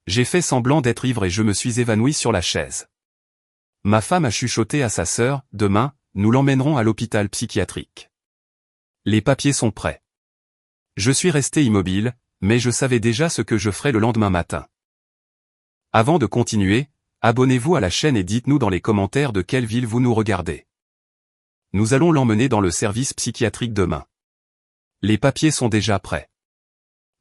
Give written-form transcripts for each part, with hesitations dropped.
J'ai fait semblant d'être ivre et je me suis évanoui sur la chaise. Ma femme a chuchoté à sa sœur, « Demain, nous l'emmènerons à l'hôpital psychiatrique. Les papiers sont prêts. » Je suis resté immobile, mais je savais déjà ce que je ferais le lendemain matin. Avant de continuer, abonnez-vous à la chaîne et dites-nous dans les commentaires de quelle ville vous nous regardez. Nous allons l'emmener dans le service psychiatrique demain. Les papiers sont déjà prêts.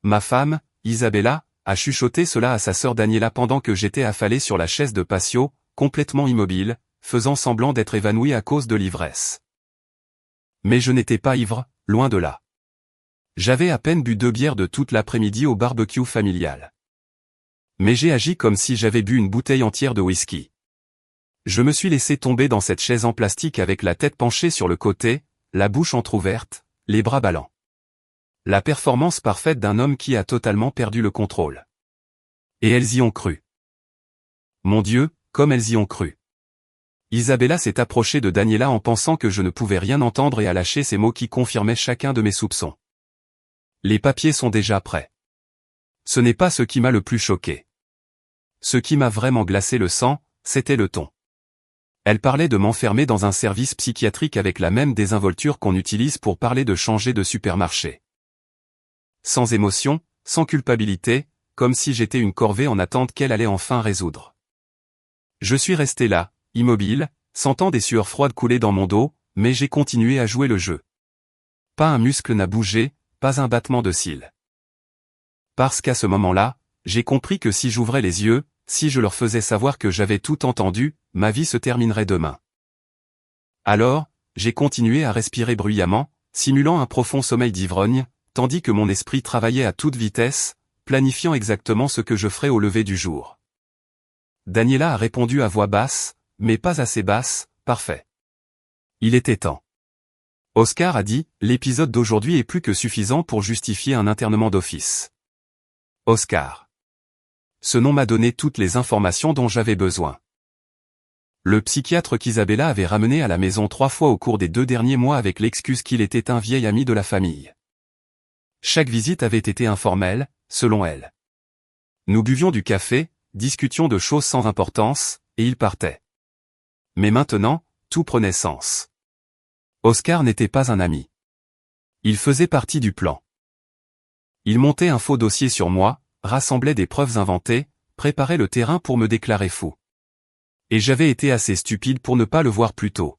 Ma femme, Isabella, a chuchoté cela à sa sœur Daniela pendant que j'étais affalé sur la chaise de patio, complètement immobile, faisant semblant d'être évanoui à cause de l'ivresse. Mais je n'étais pas ivre, loin de là. J'avais à peine bu 2 bières de toute l'après-midi au barbecue familial. Mais j'ai agi comme si j'avais bu une bouteille entière de whisky. Je me suis laissé tomber dans cette chaise en plastique avec la tête penchée sur le côté, la bouche entrouverte, les bras ballants. La performance parfaite d'un homme qui a totalement perdu le contrôle. Et elles y ont cru. Mon Dieu, comme elles y ont cru. Isabella s'est approchée de Daniela en pensant que je ne pouvais rien entendre et a lâché ces mots qui confirmaient chacun de mes soupçons. Les papiers sont déjà prêts. Ce n'est pas ce qui m'a le plus choqué. Ce qui m'a vraiment glacé le sang, c'était le ton. Elle parlait de m'enfermer dans un service psychiatrique avec la même désinvolture qu'on utilise pour parler de changer de supermarché. Sans émotion, sans culpabilité, comme si j'étais une corvée en attente qu'elle allait enfin résoudre. Je suis resté là, immobile, sentant des sueurs froides couler dans mon dos, mais j'ai continué à jouer le jeu. Pas un muscle n'a bougé, pas un battement de cils. Parce qu'à ce moment-là, j'ai compris que si j'ouvrais les yeux, si je leur faisais savoir que j'avais tout entendu, ma vie se terminerait demain. Alors, j'ai continué à respirer bruyamment, simulant un profond sommeil d'ivrogne, tandis que mon esprit travaillait à toute vitesse, planifiant exactement ce que je ferais au lever du jour. Daniela a répondu à voix basse, mais pas assez basse, « Parfait. » Il était temps. Oscar a dit, « L'épisode d'aujourd'hui est plus que suffisant pour justifier un internement d'office. » Oscar. Ce nom m'a donné toutes les informations dont j'avais besoin. Le psychiatre qu'Isabella avait ramené à la maison 3 fois au cours des 2 derniers mois avec l'excuse qu'il était un vieil ami de la famille. Chaque visite avait été informelle, selon elle. Nous buvions du café, discutions de choses sans importance, et il partait. Mais maintenant, tout prenait sens. Oscar n'était pas un ami. Il faisait partie du plan. Il montait un faux dossier sur moi, rassemblait des preuves inventées, préparait le terrain pour me déclarer fou. Et j'avais été assez stupide pour ne pas le voir plus tôt.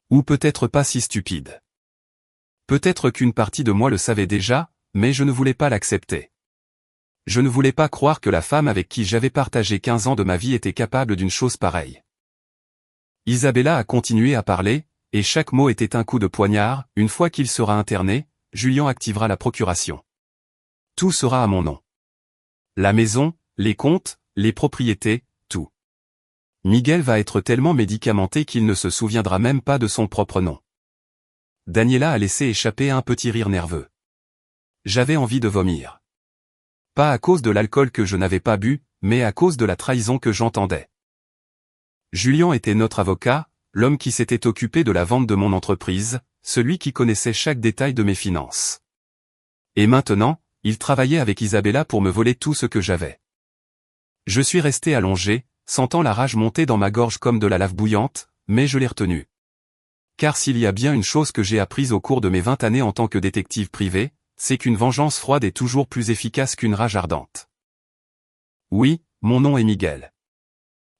Ou peut-être pas si stupide. Peut-être qu'une partie de moi le savait déjà, mais je ne voulais pas l'accepter. Je ne voulais pas croire que la femme avec qui j'avais partagé 15 ans de ma vie était capable d'une chose pareille. Isabella a continué à parler, et chaque mot était un coup de poignard. Une fois qu'il sera interné, Julien activera la procuration. Tout sera à mon nom. La maison, les comptes, les propriétés, tout. Miguel va être tellement médicamenté qu'il ne se souviendra même pas de son propre nom. Daniela a laissé échapper un petit rire nerveux. J'avais envie de vomir. Pas à cause de l'alcool que je n'avais pas bu, mais à cause de la trahison que j'entendais. Julien était notre avocat, l'homme qui s'était occupé de la vente de mon entreprise, celui qui connaissait chaque détail de mes finances. Et maintenant, il travaillait avec Isabella pour me voler tout ce que j'avais. Je suis resté allongé, sentant la rage monter dans ma gorge comme de la lave bouillante, mais je l'ai retenu. Car s'il y a bien une chose que j'ai apprise au cours de mes 20 années en tant que détective privé, c'est qu'une vengeance froide est toujours plus efficace qu'une rage ardente. Oui, mon nom est Miguel.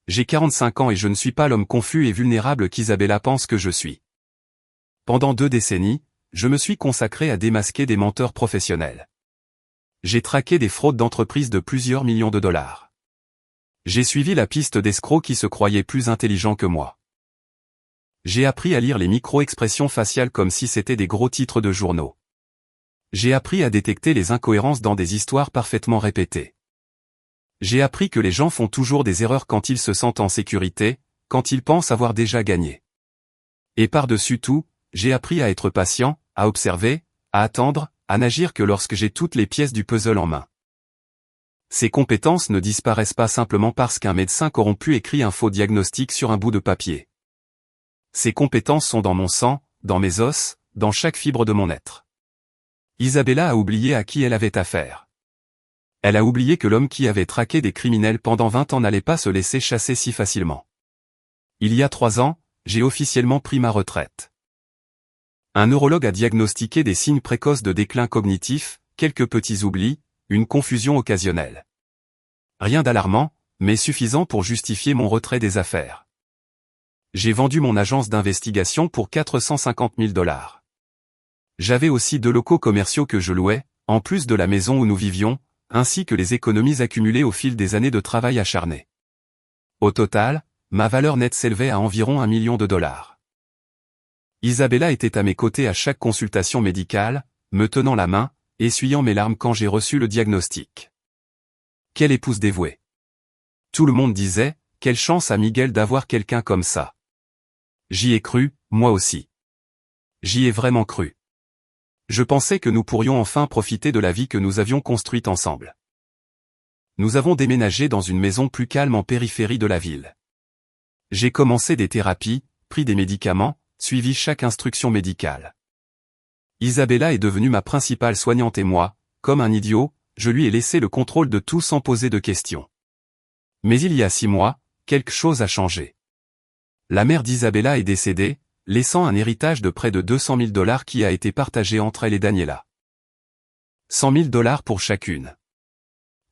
J'ai 45 ans et je ne suis pas l'homme confus et vulnérable qu'Isabella pense que je suis. Pendant 2 décennies, je me suis consacré à démasquer des menteurs professionnels. J'ai traqué des fraudes d'entreprises de plusieurs millions de dollars. J'ai suivi la piste d'escrocs qui se croyaient plus intelligents que moi. J'ai appris à lire les micro-expressions faciales comme si c'était des gros titres de journaux. J'ai appris à détecter les incohérences dans des histoires parfaitement répétées. J'ai appris que les gens font toujours des erreurs quand ils se sentent en sécurité, quand ils pensent avoir déjà gagné. Et par-dessus tout, j'ai appris à être patient, à observer, à attendre, à n'agir que lorsque j'ai toutes les pièces du puzzle en main. Ces compétences ne disparaissent pas simplement parce qu'un médecin corrompu écrit un faux diagnostic sur un bout de papier. Ces compétences sont dans mon sang, dans mes os, dans chaque fibre de mon être. Isabella a oublié à qui elle avait affaire. Elle a oublié que l'homme qui avait traqué des criminels pendant 20 ans n'allait pas se laisser chasser si facilement. Il y a 3 ans, j'ai officiellement pris ma retraite. Un neurologue a diagnostiqué des signes précoces de déclin cognitif, quelques petits oublis, une confusion occasionnelle. Rien d'alarmant, mais suffisant pour justifier mon retrait des affaires. J'ai vendu mon agence d'investigation pour 450 000 $. J'avais aussi 2 locaux commerciaux que je louais, en plus de la maison où nous vivions, ainsi que les économies accumulées au fil des années de travail acharné. Au total, ma valeur nette s'élevait à environ 1 million de $. Isabella était à mes côtés à chaque consultation médicale, me tenant la main, essuyant mes larmes quand j'ai reçu le diagnostic. Quelle épouse dévouée. Tout le monde disait, quelle chance à Miguel d'avoir quelqu'un comme ça. J'y ai cru, moi aussi. J'y ai vraiment cru. Je pensais que nous pourrions enfin profiter de la vie que nous avions construite ensemble. Nous avons déménagé dans une maison plus calme en périphérie de la ville. J'ai commencé des thérapies, pris des médicaments, suivi chaque instruction médicale. Isabella est devenue ma principale soignante et moi, comme un idiot, je lui ai laissé le contrôle de tout sans poser de questions. Mais il y a 6 mois, quelque chose a changé. La mère d'Isabella est décédée, laissant un héritage de près de 200 000 $ qui a été partagé entre elle et Daniela. 100 000 $ pour chacune.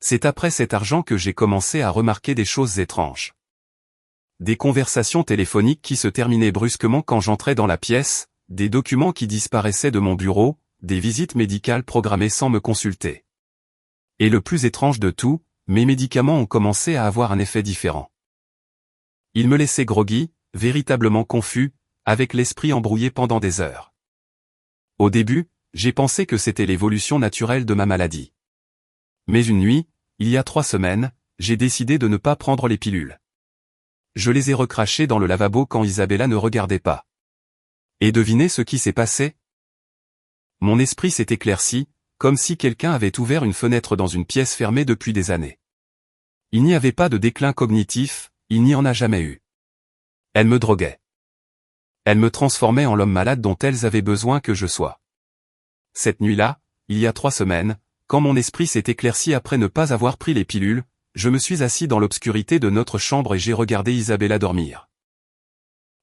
C'est après cet argent que j'ai commencé à remarquer des choses étranges. Des conversations téléphoniques qui se terminaient brusquement quand j'entrais dans la pièce, des documents qui disparaissaient de mon bureau, des visites médicales programmées sans me consulter. Et le plus étrange de tout, mes médicaments ont commencé à avoir un effet différent. Ils me laissaient groggy, véritablement confus, avec l'esprit embrouillé pendant des heures. Au début, j'ai pensé que c'était l'évolution naturelle de ma maladie. Mais une nuit, il y a 3 semaines, j'ai décidé de ne pas prendre les pilules. Je les ai recrachées dans le lavabo quand Isabella ne regardait pas. Et devinez ce qui s'est passé? Mon esprit s'est éclairci, comme si quelqu'un avait ouvert une fenêtre dans une pièce fermée depuis des années. Il n'y avait pas de déclin cognitif, il n'y en a jamais eu. Elle me droguait. Elle me transformait en l'homme malade dont elles avaient besoin que je sois. Cette nuit-là, il y a 3 semaines, quand mon esprit s'est éclairci après ne pas avoir pris les pilules, je me suis assis dans l'obscurité de notre chambre et j'ai regardé Isabella dormir.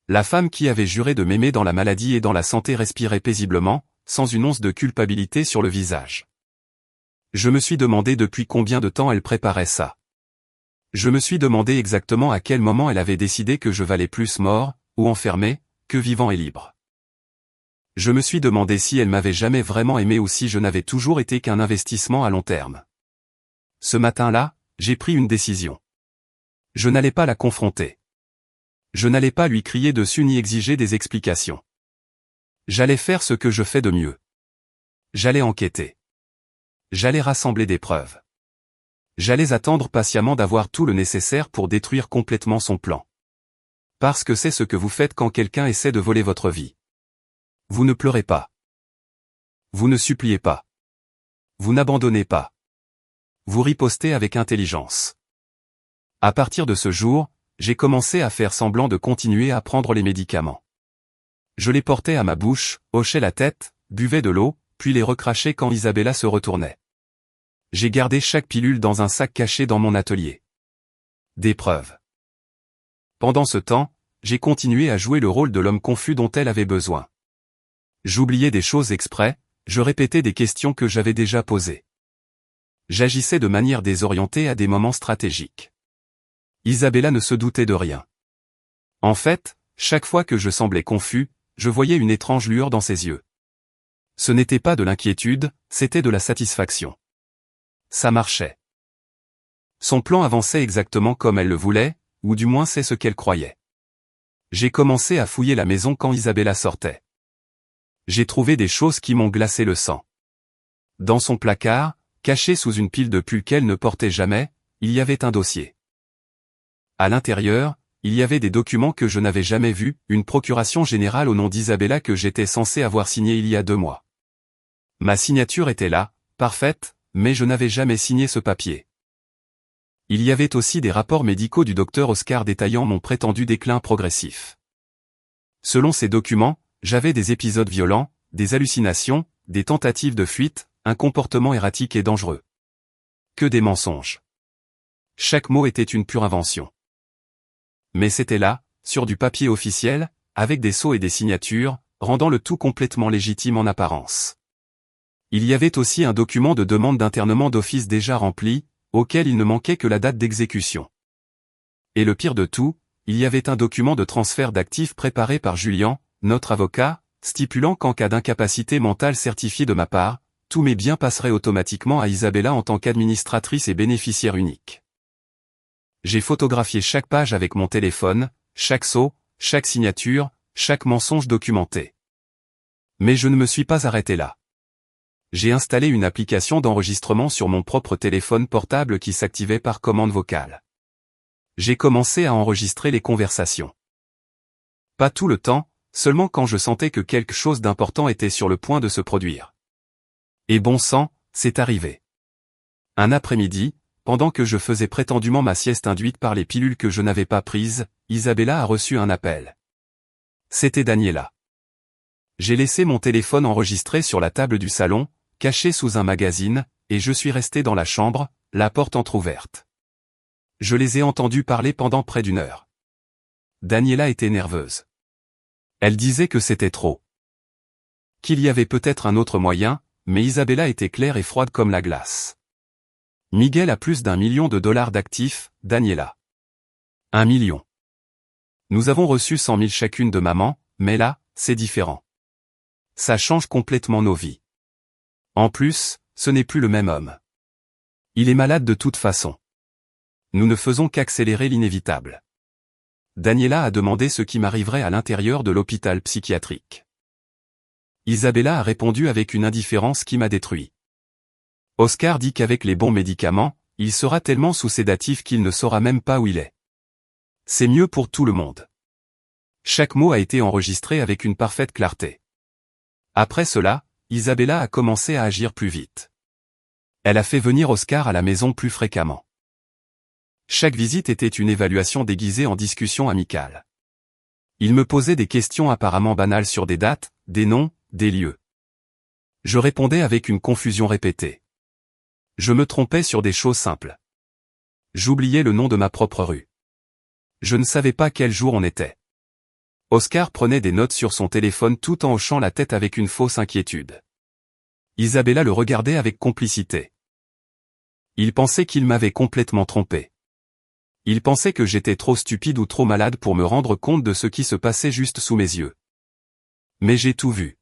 La femme qui avait juré de m'aimer dans la maladie et dans la santé respirait paisiblement, sans une once de culpabilité sur le visage. Je me suis demandé depuis combien de temps elle préparait ça. Je me suis demandé exactement à quel moment elle avait décidé que je valais plus mort, ou enfermé, que vivant et libre. Je me suis demandé si elle m'avait jamais vraiment aimé ou si je n'avais toujours été qu'un investissement à long terme. Ce matin-là, j'ai pris une décision. Je n'allais pas la confronter. Je n'allais pas lui crier dessus ni exiger des explications. J'allais faire ce que je fais de mieux. J'allais enquêter. J'allais rassembler des preuves. J'allais attendre patiemment d'avoir tout le nécessaire pour détruire complètement son plan. Parce que c'est ce que vous faites quand quelqu'un essaie de voler votre vie. Vous ne pleurez pas. Vous ne suppliez pas. Vous n'abandonnez pas. Vous ripostez avec intelligence. À partir de ce jour, j'ai commencé à faire semblant de continuer à prendre les médicaments. Je les portais à ma bouche, hochais la tête, buvais de l'eau, puis les recrachais quand Isabella se retournait. J'ai gardé chaque pilule dans un sac caché dans mon atelier. Des preuves. Pendant ce temps, j'ai continué à jouer le rôle de l'homme confus dont elle avait besoin. J'oubliais des choses exprès, je répétais des questions que j'avais déjà posées. J'agissais de manière désorientée à des moments stratégiques. Isabella ne se doutait de rien. En fait, chaque fois que je semblais confus, je voyais une étrange lueur dans ses yeux. Ce n'était pas de l'inquiétude, c'était de la satisfaction. Ça marchait. Son plan avançait exactement comme elle le voulait, ou du moins c'est ce qu'elle croyait. J'ai commencé à fouiller la maison quand Isabella sortait. J'ai trouvé des choses qui m'ont glacé le sang. Dans son placard, caché sous une pile de pulls qu'elle ne portait jamais, il y avait un dossier. À l'intérieur, il y avait des documents que je n'avais jamais vus, une procuration générale au nom d'Isabella que j'étais censé avoir signée il y a 2 mois. Ma signature était là, parfaite, mais je n'avais jamais signé ce papier. Il y avait aussi des rapports médicaux du docteur Oscar détaillant mon prétendu déclin progressif. Selon ces documents, j'avais des épisodes violents, des hallucinations, des tentatives de fuite, un comportement erratique et dangereux. Que des mensonges. Chaque mot était une pure invention. Mais c'était là, sur du papier officiel, avec des sceaux et des signatures, rendant le tout complètement légitime en apparence. Il y avait aussi un document de demande d'internement d'office déjà rempli, auquel il ne manquait que la date d'exécution. Et le pire de tout, il y avait un document de transfert d'actifs préparé par Julian, notre avocat, stipulant qu'en cas d'incapacité mentale certifiée de ma part, tous mes biens passeraient automatiquement à Isabella en tant qu'administratrice et bénéficiaire unique. J'ai photographié chaque page avec mon téléphone, chaque sceau, chaque signature, chaque mensonge documenté. Mais je ne me suis pas arrêté là. J'ai installé une application d'enregistrement sur mon propre téléphone portable qui s'activait par commande vocale. J'ai commencé à enregistrer les conversations. Pas tout le temps, seulement quand je sentais que quelque chose d'important était sur le point de se produire. Et bon sang, c'est arrivé. Un après-midi, pendant que je faisais prétendument ma sieste induite par les pilules que je n'avais pas prises, Isabella a reçu un appel. C'était Daniela. J'ai laissé mon téléphone enregistré sur la table du salon, caché sous un magazine, et je suis resté dans la chambre, la porte entr'ouverte. Je les ai entendus parler pendant près d'une heure. Daniela était nerveuse. Elle disait que c'était trop. Qu'il y avait peut-être un autre moyen, mais Isabella était claire et froide comme la glace. Miguel a plus d'1 million de dollars d'actifs, Daniela. 1 million. Nous avons reçu 100 000 chacune de maman, mais là, c'est différent. Ça change complètement nos vies. En plus, ce n'est plus le même homme. Il est malade de toute façon. Nous ne faisons qu'accélérer l'inévitable. Daniela a demandé ce qui m'arriverait à l'intérieur de l'hôpital psychiatrique. Isabella a répondu avec une indifférence qui m'a détruit. Oscar dit qu'avec les bons médicaments, il sera tellement sous sédatif qu'il ne saura même pas où il est. C'est mieux pour tout le monde. Chaque mot a été enregistré avec une parfaite clarté. Après cela, Isabella a commencé à agir plus vite. Elle a fait venir Oscar à la maison plus fréquemment. Chaque visite était une évaluation déguisée en discussion amicale. Il me posait des questions apparemment banales sur des dates, des noms, des lieux. Je répondais avec une confusion répétée. Je me trompais sur des choses simples. J'oubliais le nom de ma propre rue. Je ne savais pas quel jour on était. Oscar prenait des notes sur son téléphone tout en hochant la tête avec une fausse inquiétude. Isabella le regardait avec complicité. Il pensait qu'il m'avait complètement trompé. Il pensait que j'étais trop stupide ou trop malade pour me rendre compte de ce qui se passait juste sous mes yeux. Mais j'ai tout vu.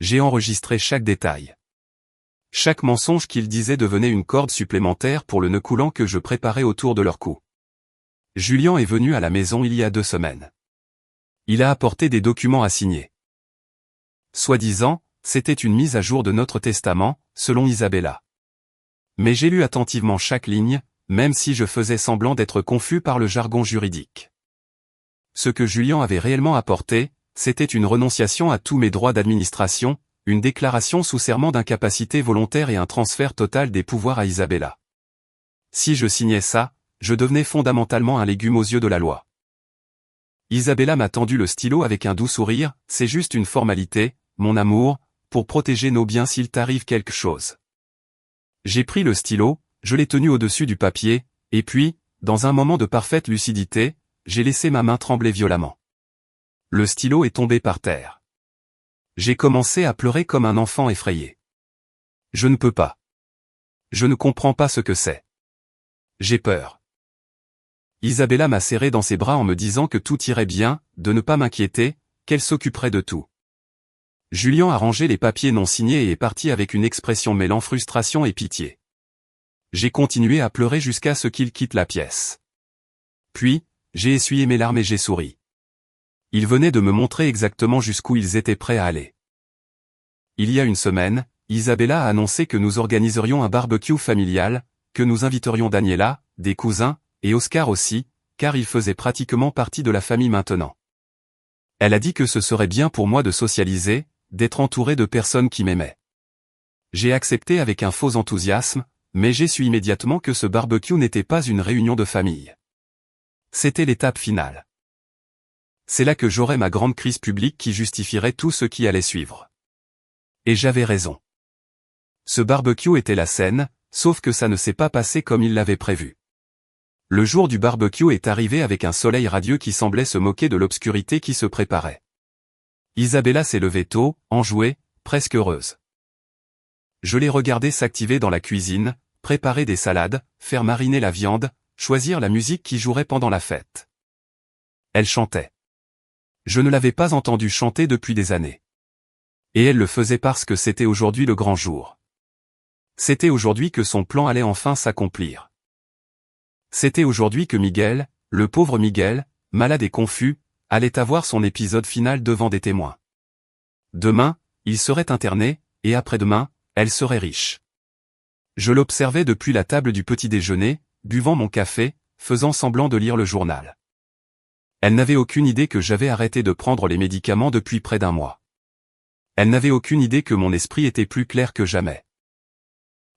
J'ai enregistré chaque détail. Chaque mensonge qu'il disait devenait une corde supplémentaire pour le nœud coulant que je préparais autour de leur cou. Julian est venu à la maison il y a 2 semaines. Il a apporté des documents à signer. Soi-disant, c'était une mise à jour de notre testament, selon Isabella. Mais j'ai lu attentivement chaque ligne, même si je faisais semblant d'être confus par le jargon juridique. Ce que Julian avait réellement apporté, c'était une renonciation à tous mes droits d'administration, une déclaration sous serment d'incapacité volontaire et un transfert total des pouvoirs à Isabella. Si je signais ça, je devenais fondamentalement un légume aux yeux de la loi. Isabella m'a tendu le stylo avec un doux sourire, c'est juste une formalité, mon amour, pour protéger nos biens s'il t'arrive quelque chose. J'ai pris le stylo, je l'ai tenu au-dessus du papier, et puis, dans un moment de parfaite lucidité, j'ai laissé ma main trembler violemment. Le stylo est tombé par terre. J'ai commencé à pleurer comme un enfant effrayé. Je ne peux pas. Je ne comprends pas ce que c'est. J'ai peur. Isabella m'a serré dans ses bras en me disant que tout irait bien, de ne pas m'inquiéter, qu'elle s'occuperait de tout. Julian a rangé les papiers non signés et est parti avec une expression mêlant frustration et pitié. J'ai continué à pleurer jusqu'à ce qu'il quitte la pièce. Puis, j'ai essuyé mes larmes et j'ai souri. Il venait de me montrer exactement jusqu'où ils étaient prêts à aller. Il y a 1 semaine, Isabella a annoncé que nous organiserions un barbecue familial, que nous inviterions Daniela, des cousins, et Oscar aussi, car il faisait pratiquement partie de la famille maintenant. Elle a dit que ce serait bien pour moi de socialiser, d'être entouré de personnes qui m'aimaient. J'ai accepté avec un faux enthousiasme, mais j'ai su immédiatement que ce barbecue n'était pas une réunion de famille. C'était l'étape finale. C'est là que j'aurais ma grande crise publique qui justifierait tout ce qui allait suivre. Et j'avais raison. Ce barbecue était la scène, Sauf que ça ne s'est pas passé comme il l'avait prévu. Le jour du barbecue est arrivé avec un soleil radieux qui semblait se moquer de l'obscurité qui se préparait. Isabella s'est levée tôt, enjouée, presque heureuse. Je l'ai regardée s'activer dans la cuisine, préparer des salades, faire mariner la viande, choisir la musique qui jouerait pendant la fête. Elle chantait. Je ne l'avais pas entendue chanter depuis des années. Et elle le faisait parce que c'était aujourd'hui le grand jour. C'était aujourd'hui que son plan allait enfin s'accomplir. C'était aujourd'hui que Miguel, le pauvre Miguel, malade et confus, allait avoir son épisode final devant des témoins. Demain, il serait interné, et après-demain, elle serait riche. Je l'observais depuis la table du petit déjeuner, buvant mon café, faisant semblant de lire le journal. Elle n'avait aucune idée que j'avais arrêté de prendre les médicaments depuis près d'un mois. Elle n'avait aucune idée que mon esprit était plus clair que jamais.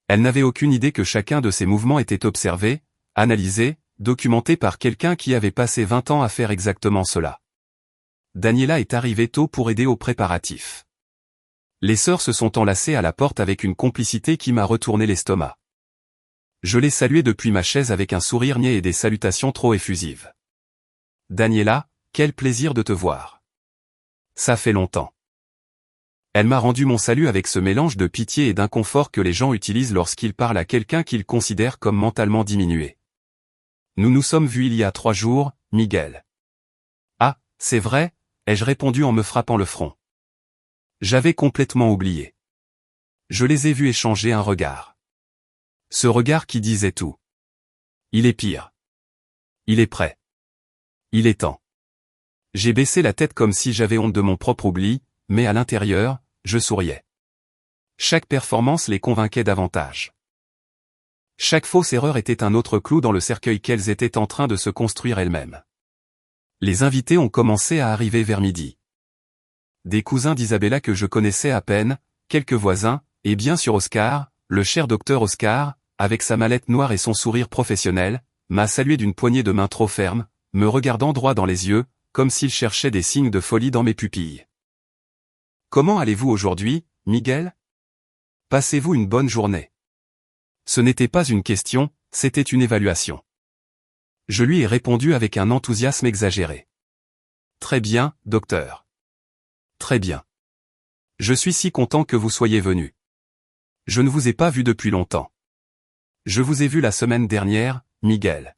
Elle n'avait aucune idée que chacun de ses mouvements était observé, analysé, documenté par quelqu'un qui avait passé 20 ans à faire exactement cela. Daniela est arrivée tôt pour aider aux préparatifs. Les sœurs se sont enlacées à la porte avec une complicité qui m'a retourné l'estomac. Je l'ai saluée depuis ma chaise avec un sourire niais et des salutations trop effusives. Daniela, quel plaisir de te voir. Ça fait longtemps. Elle m'a rendu mon salut avec ce mélange de pitié et d'inconfort que les gens utilisent lorsqu'ils parlent à quelqu'un qu'ils considèrent comme mentalement diminué. Nous nous sommes vus il y a 3 jours, Miguel. Ah, c'est vrai, ai-je répondu en me frappant le front. J'avais complètement oublié. Je les ai vus échanger un regard. Ce regard qui disait tout. Il est pire. Il est prêt. Il est temps. J'ai baissé la tête comme si j'avais honte de mon propre oubli, mais à l'intérieur, je souriais. Chaque performance les convainquait davantage. Chaque fausse erreur était un autre clou dans le cercueil qu'elles étaient en train de se construire elles-mêmes. Les invités ont commencé à arriver vers midi. Des cousins d'Isabella que je connaissais à peine, quelques voisins, et bien sûr Oscar, le cher docteur Oscar, avec sa mallette noire et son sourire professionnel, m'a salué d'une poignée de main trop ferme, me regardant droit dans les yeux, comme s'il cherchait des signes de folie dans mes pupilles. Comment allez-vous aujourd'hui, Miguel? Passez-vous une bonne journée? Ce n'était pas une question, c'était une évaluation. Je lui ai répondu avec un enthousiasme exagéré. Très bien, docteur. Très bien. Je suis si content que vous soyez venu. Je ne vous ai pas vu depuis longtemps. Je vous ai vu la semaine dernière, Miguel.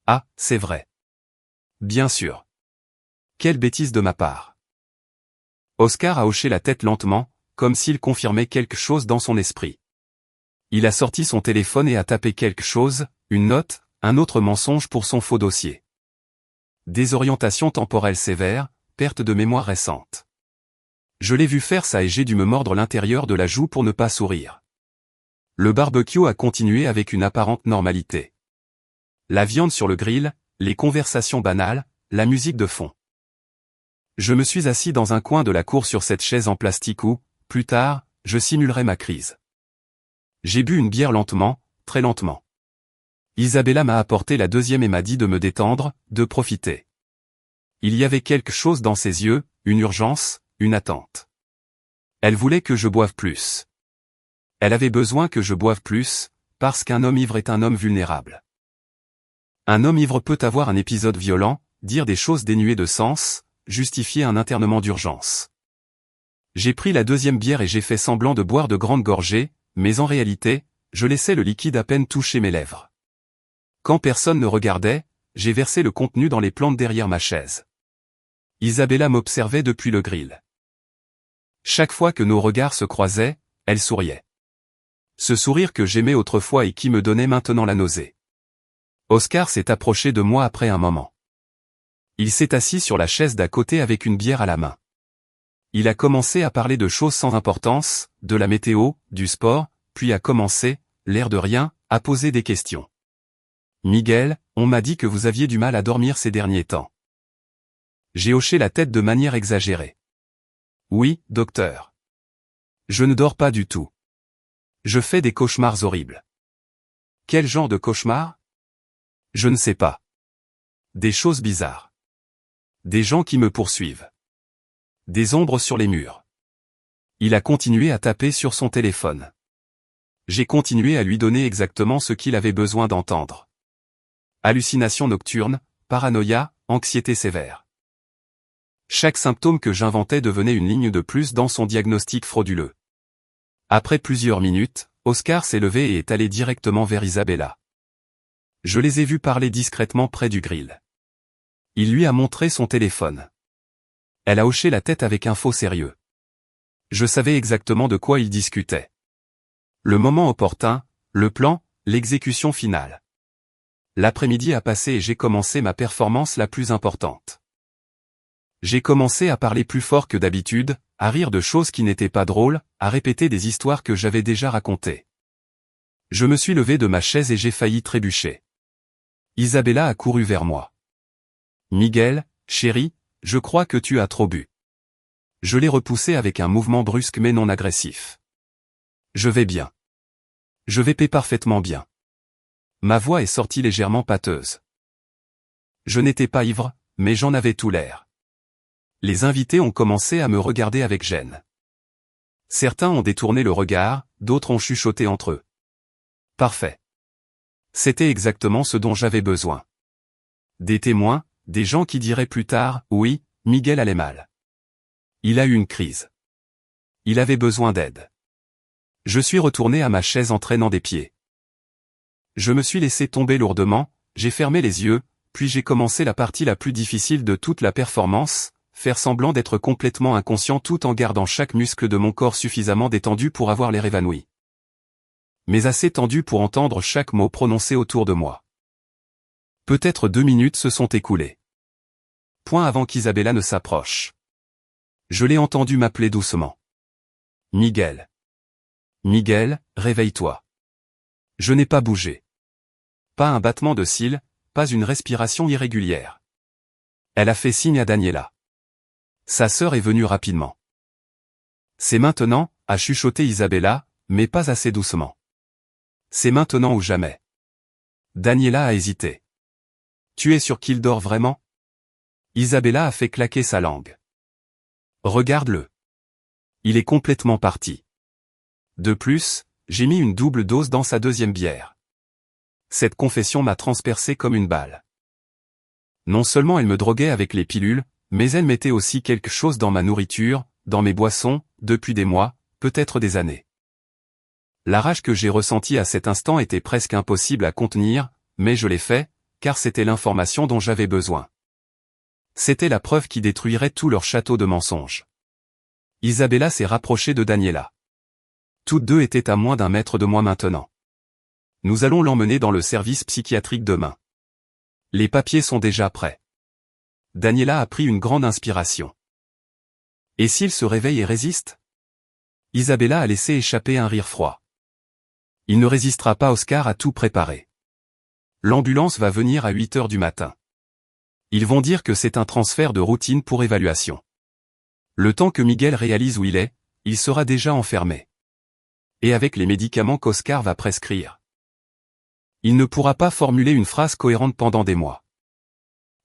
Ah, c'est vrai. Bien sûr. Quelle bêtise de ma part. Oscar a hoché la tête lentement, comme s'il confirmait quelque chose dans son esprit. Il a sorti son téléphone et a tapé quelque chose, une note, un autre mensonge pour son faux dossier. Désorientation temporelle sévère, perte de mémoire récente. Je l'ai vu faire ça et j'ai dû me mordre l'intérieur de la joue pour ne pas sourire. Le barbecue a continué avec une apparente normalité. La viande sur le grill, les conversations banales, la musique de fond. Je me suis assis dans un coin de la cour sur cette chaise en plastique où, plus tard, je simulerai ma crise. J'ai bu une bière lentement, très lentement. Isabella m'a apporté la deuxième et m'a dit de me détendre, de profiter. Il y avait quelque chose dans ses yeux, une urgence, une attente. Elle voulait que je boive plus. Elle avait besoin que je boive plus, parce qu'un homme ivre est un homme vulnérable. Un homme ivre peut avoir un épisode violent, dire des choses dénuées de sens, justifier un internement d'urgence. J'ai pris la deuxième bière et j'ai fait semblant de boire de grandes gorgées, mais en réalité, je laissais le liquide à peine toucher mes lèvres. Quand personne ne regardait, j'ai versé le contenu dans les plantes derrière ma chaise. Isabella m'observait depuis le grill. Chaque fois que nos regards se croisaient, elle souriait. Ce sourire que j'aimais autrefois et qui me donnait maintenant la nausée. Oscar s'est approché de moi après un moment. Il s'est assis sur la chaise d'à côté avec une bière à la main. Il a commencé à parler de choses sans importance, de la météo, du sport, puis a commencé, l'air de rien, à poser des questions. Miguel, on m'a dit que vous aviez du mal à dormir ces derniers temps. J'ai hoché la tête de manière exagérée. Oui, docteur. Je ne dors pas du tout. Je fais des cauchemars horribles. Quel genre de cauchemars? Je ne sais pas. Des choses bizarres. Des gens qui me poursuivent. Des ombres sur les murs. Il a continué à taper sur son téléphone. J'ai continué à lui donner exactement ce qu'il avait besoin d'entendre. Hallucinations nocturnes, paranoïa, anxiété sévère. Chaque symptôme que j'inventais devenait une ligne de plus dans son diagnostic frauduleux. Après plusieurs minutes, Oscar s'est levé et est allé directement vers Isabella. Je les ai vus parler discrètement près du grill. Il lui a montré son téléphone. Elle a hoché la tête avec un faux sérieux. Je savais exactement de quoi ils discutaient. Le moment opportun, le plan, l'exécution finale. L'après-midi a passé et j'ai commencé ma performance la plus importante. J'ai commencé à parler plus fort que d'habitude, à rire de choses qui n'étaient pas drôles, à répéter des histoires que j'avais déjà racontées. Je me suis levé de ma chaise et j'ai failli trébucher. Isabella a couru vers moi. « Miguel, chéri, je crois que tu as trop bu. » Je l'ai repoussé avec un mouvement brusque mais non agressif. « Je vais bien. Je vais parfaitement bien. » Ma voix est sortie légèrement pâteuse. Je n'étais pas ivre, mais j'en avais tout l'air. Les invités ont commencé à me regarder avec gêne. Certains ont détourné le regard, d'autres ont chuchoté entre eux. Parfait. C'était exactement ce dont j'avais besoin. Des témoins, des gens qui diraient plus tard, oui, Miguel allait mal. Il a eu une crise. Il avait besoin d'aide. Je suis retourné à ma chaise en traînant des pieds. Je me suis laissé tomber lourdement, j'ai fermé les yeux, puis j'ai commencé la partie la plus difficile de toute la performance, faire semblant d'être complètement inconscient tout en gardant chaque muscle de mon corps suffisamment détendu pour avoir l'air évanoui. Mais assez tendu pour entendre chaque mot prononcé autour de moi. Peut-être 2 minutes se sont écoulées. Point avant qu'Isabella ne s'approche. Je l'ai entendu m'appeler doucement. « Miguel. Miguel, réveille-toi. » Je n'ai pas bougé. Pas un battement de cils, pas une respiration irrégulière. Elle a fait signe à Daniela. Sa sœur est venue rapidement. « C'est maintenant » a chuchoté Isabella, mais pas assez doucement. « C'est maintenant ou jamais. » Daniela a hésité. « Tu es sûr qu'il dort vraiment ?» Isabella a fait claquer sa langue. « Regarde-le. Il est complètement parti. De plus, j'ai mis une double dose dans sa deuxième bière. » Cette confession m'a transpercé comme une balle. Non seulement elle me droguait avec les pilules, mais elle mettait aussi quelque chose dans ma nourriture, dans mes boissons, depuis des mois, peut-être des années. La rage que j'ai ressentie à cet instant était presque impossible à contenir, mais je l'ai fait, car c'était l'information dont j'avais besoin. C'était la preuve qui détruirait tout leur château de mensonges. Isabella s'est rapprochée de Daniela. Toutes deux étaient à moins d'1 mètre de moi maintenant. Nous allons l'emmener dans le service psychiatrique demain. Les papiers sont déjà prêts. Daniela a pris une grande inspiration. Et s'il se réveille et résiste? Isabella a laissé échapper un rire froid. Il ne résistera pas, Oscar a tout préparé. L'ambulance va venir à 8 heures du matin. Ils vont dire que c'est un transfert de routine pour évaluation. Le temps que Miguel réalise où il est, il sera déjà enfermé. Et avec les médicaments qu'Oscar va prescrire. Il ne pourra pas formuler une phrase cohérente pendant des mois.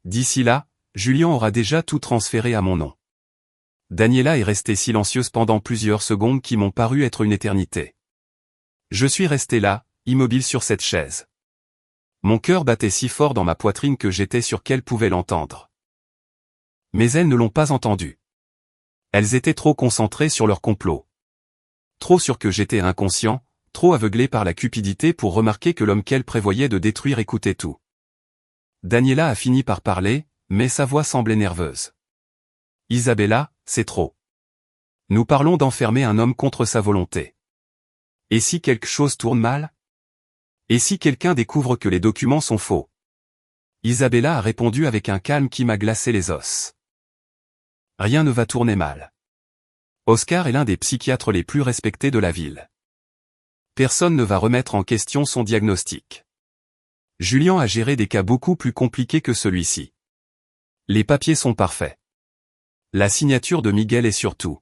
D'ici là, Julien aura déjà tout transféré à mon nom. Daniela est restée silencieuse pendant plusieurs secondes qui m'ont paru être une éternité. Je suis resté là, immobile sur cette chaise. Mon cœur battait si fort dans ma poitrine que j'étais sûr qu'elles pouvaient l'entendre. Mais elles ne l'ont pas entendu. Elles étaient trop concentrées sur leur complot. Trop sûres que j'étais inconscient, trop aveuglées par la cupidité pour remarquer que l'homme qu'elles prévoyaient de détruire écoutait tout. Daniela a fini par parler, mais sa voix semblait nerveuse. « Isabella, c'est trop. Nous parlons d'enfermer un homme contre sa volonté. Et si quelque chose tourne mal? Et si quelqu'un découvre que les documents sont faux? » Isabella a répondu avec un calme qui m'a glacé les os. « Rien ne va tourner mal. Oscar est l'un des psychiatres les plus respectés de la ville. Personne ne va remettre en question son diagnostic. Julien a géré des cas beaucoup plus compliqués que celui-ci. Les papiers sont parfaits. La signature de Miguel est surtout.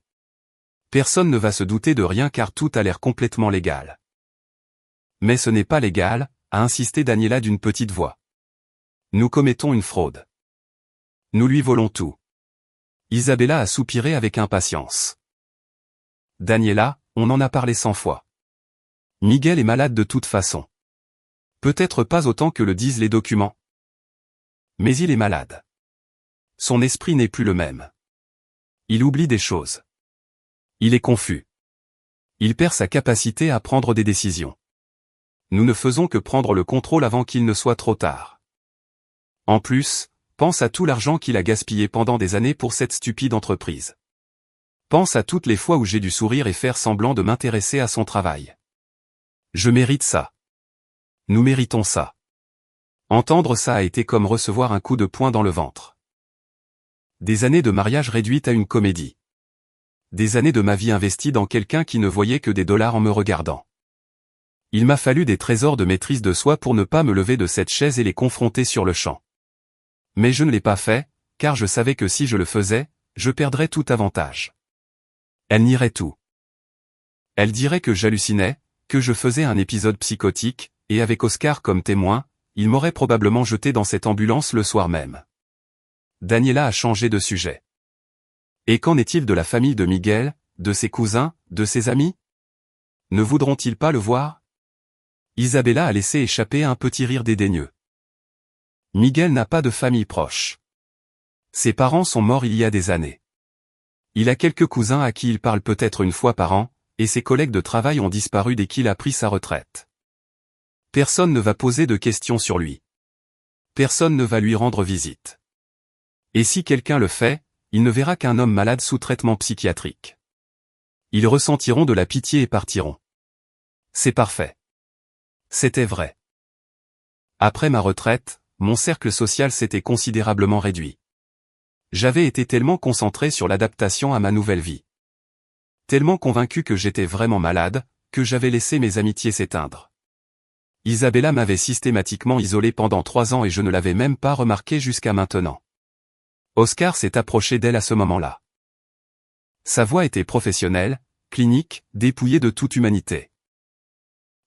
Personne ne va se douter de rien car tout a l'air complètement légal. Mais ce n'est pas légal, a insisté Daniela d'une petite voix. Nous commettons une fraude. Nous lui volons tout. Isabella a soupiré avec impatience. Daniela, on en a parlé 100 fois. Miguel est malade de toute façon. Peut-être pas autant que le disent les documents. Mais il est malade. Son esprit n'est plus le même. Il oublie des choses. Il est confus. Il perd sa capacité à prendre des décisions. Nous ne faisons que prendre le contrôle avant qu'il ne soit trop tard. En plus, pense à tout l'argent qu'il a gaspillé pendant des années pour cette stupide entreprise. Pense à toutes les fois où j'ai dû sourire et faire semblant de m'intéresser à son travail. Je mérite ça. Nous méritons ça. Entendre ça a été comme recevoir un coup de poing dans le ventre. Des années de mariage réduites à une comédie. Des années de ma vie investies dans quelqu'un qui ne voyait que des dollars en me regardant. Il m'a fallu des trésors de maîtrise de soi pour ne pas me lever de cette chaise et les confronter sur le champ. Mais je ne l'ai pas fait, car je savais que si je le faisais, je perdrais tout avantage. Elle nierait tout. Elle dirait que j'hallucinais, que je faisais un épisode psychotique, et avec Oscar comme témoin, il m'aurait probablement jeté dans cette ambulance le soir même. Daniela a changé de sujet. Et qu'en est-il de la famille de Miguel, de ses cousins, de ses amis? Ne voudront-ils pas le voir? Isabella a laissé échapper un petit rire dédaigneux. Miguel n'a pas de famille proche. Ses parents sont morts il y a des années. Il a quelques cousins à qui il parle peut-être une fois par an, et ses collègues de travail ont disparu dès qu'il a pris sa retraite. Personne ne va poser de questions sur lui. Personne ne va lui rendre visite. Et si quelqu'un le fait, il ne verra qu'un homme malade sous traitement psychiatrique. Ils ressentiront de la pitié et partiront. C'est parfait. C'était vrai. Après ma retraite, mon cercle social s'était considérablement réduit. J'avais été tellement concentré sur l'adaptation à ma nouvelle vie. Tellement convaincu que j'étais vraiment malade, que j'avais laissé mes amitiés s'éteindre. Isabella m'avait systématiquement isolé pendant 3 ans et je ne l'avais même pas remarqué jusqu'à maintenant. Oscar s'est approché d'elle à ce moment-là. Sa voix était professionnelle, clinique, dépouillée de toute humanité.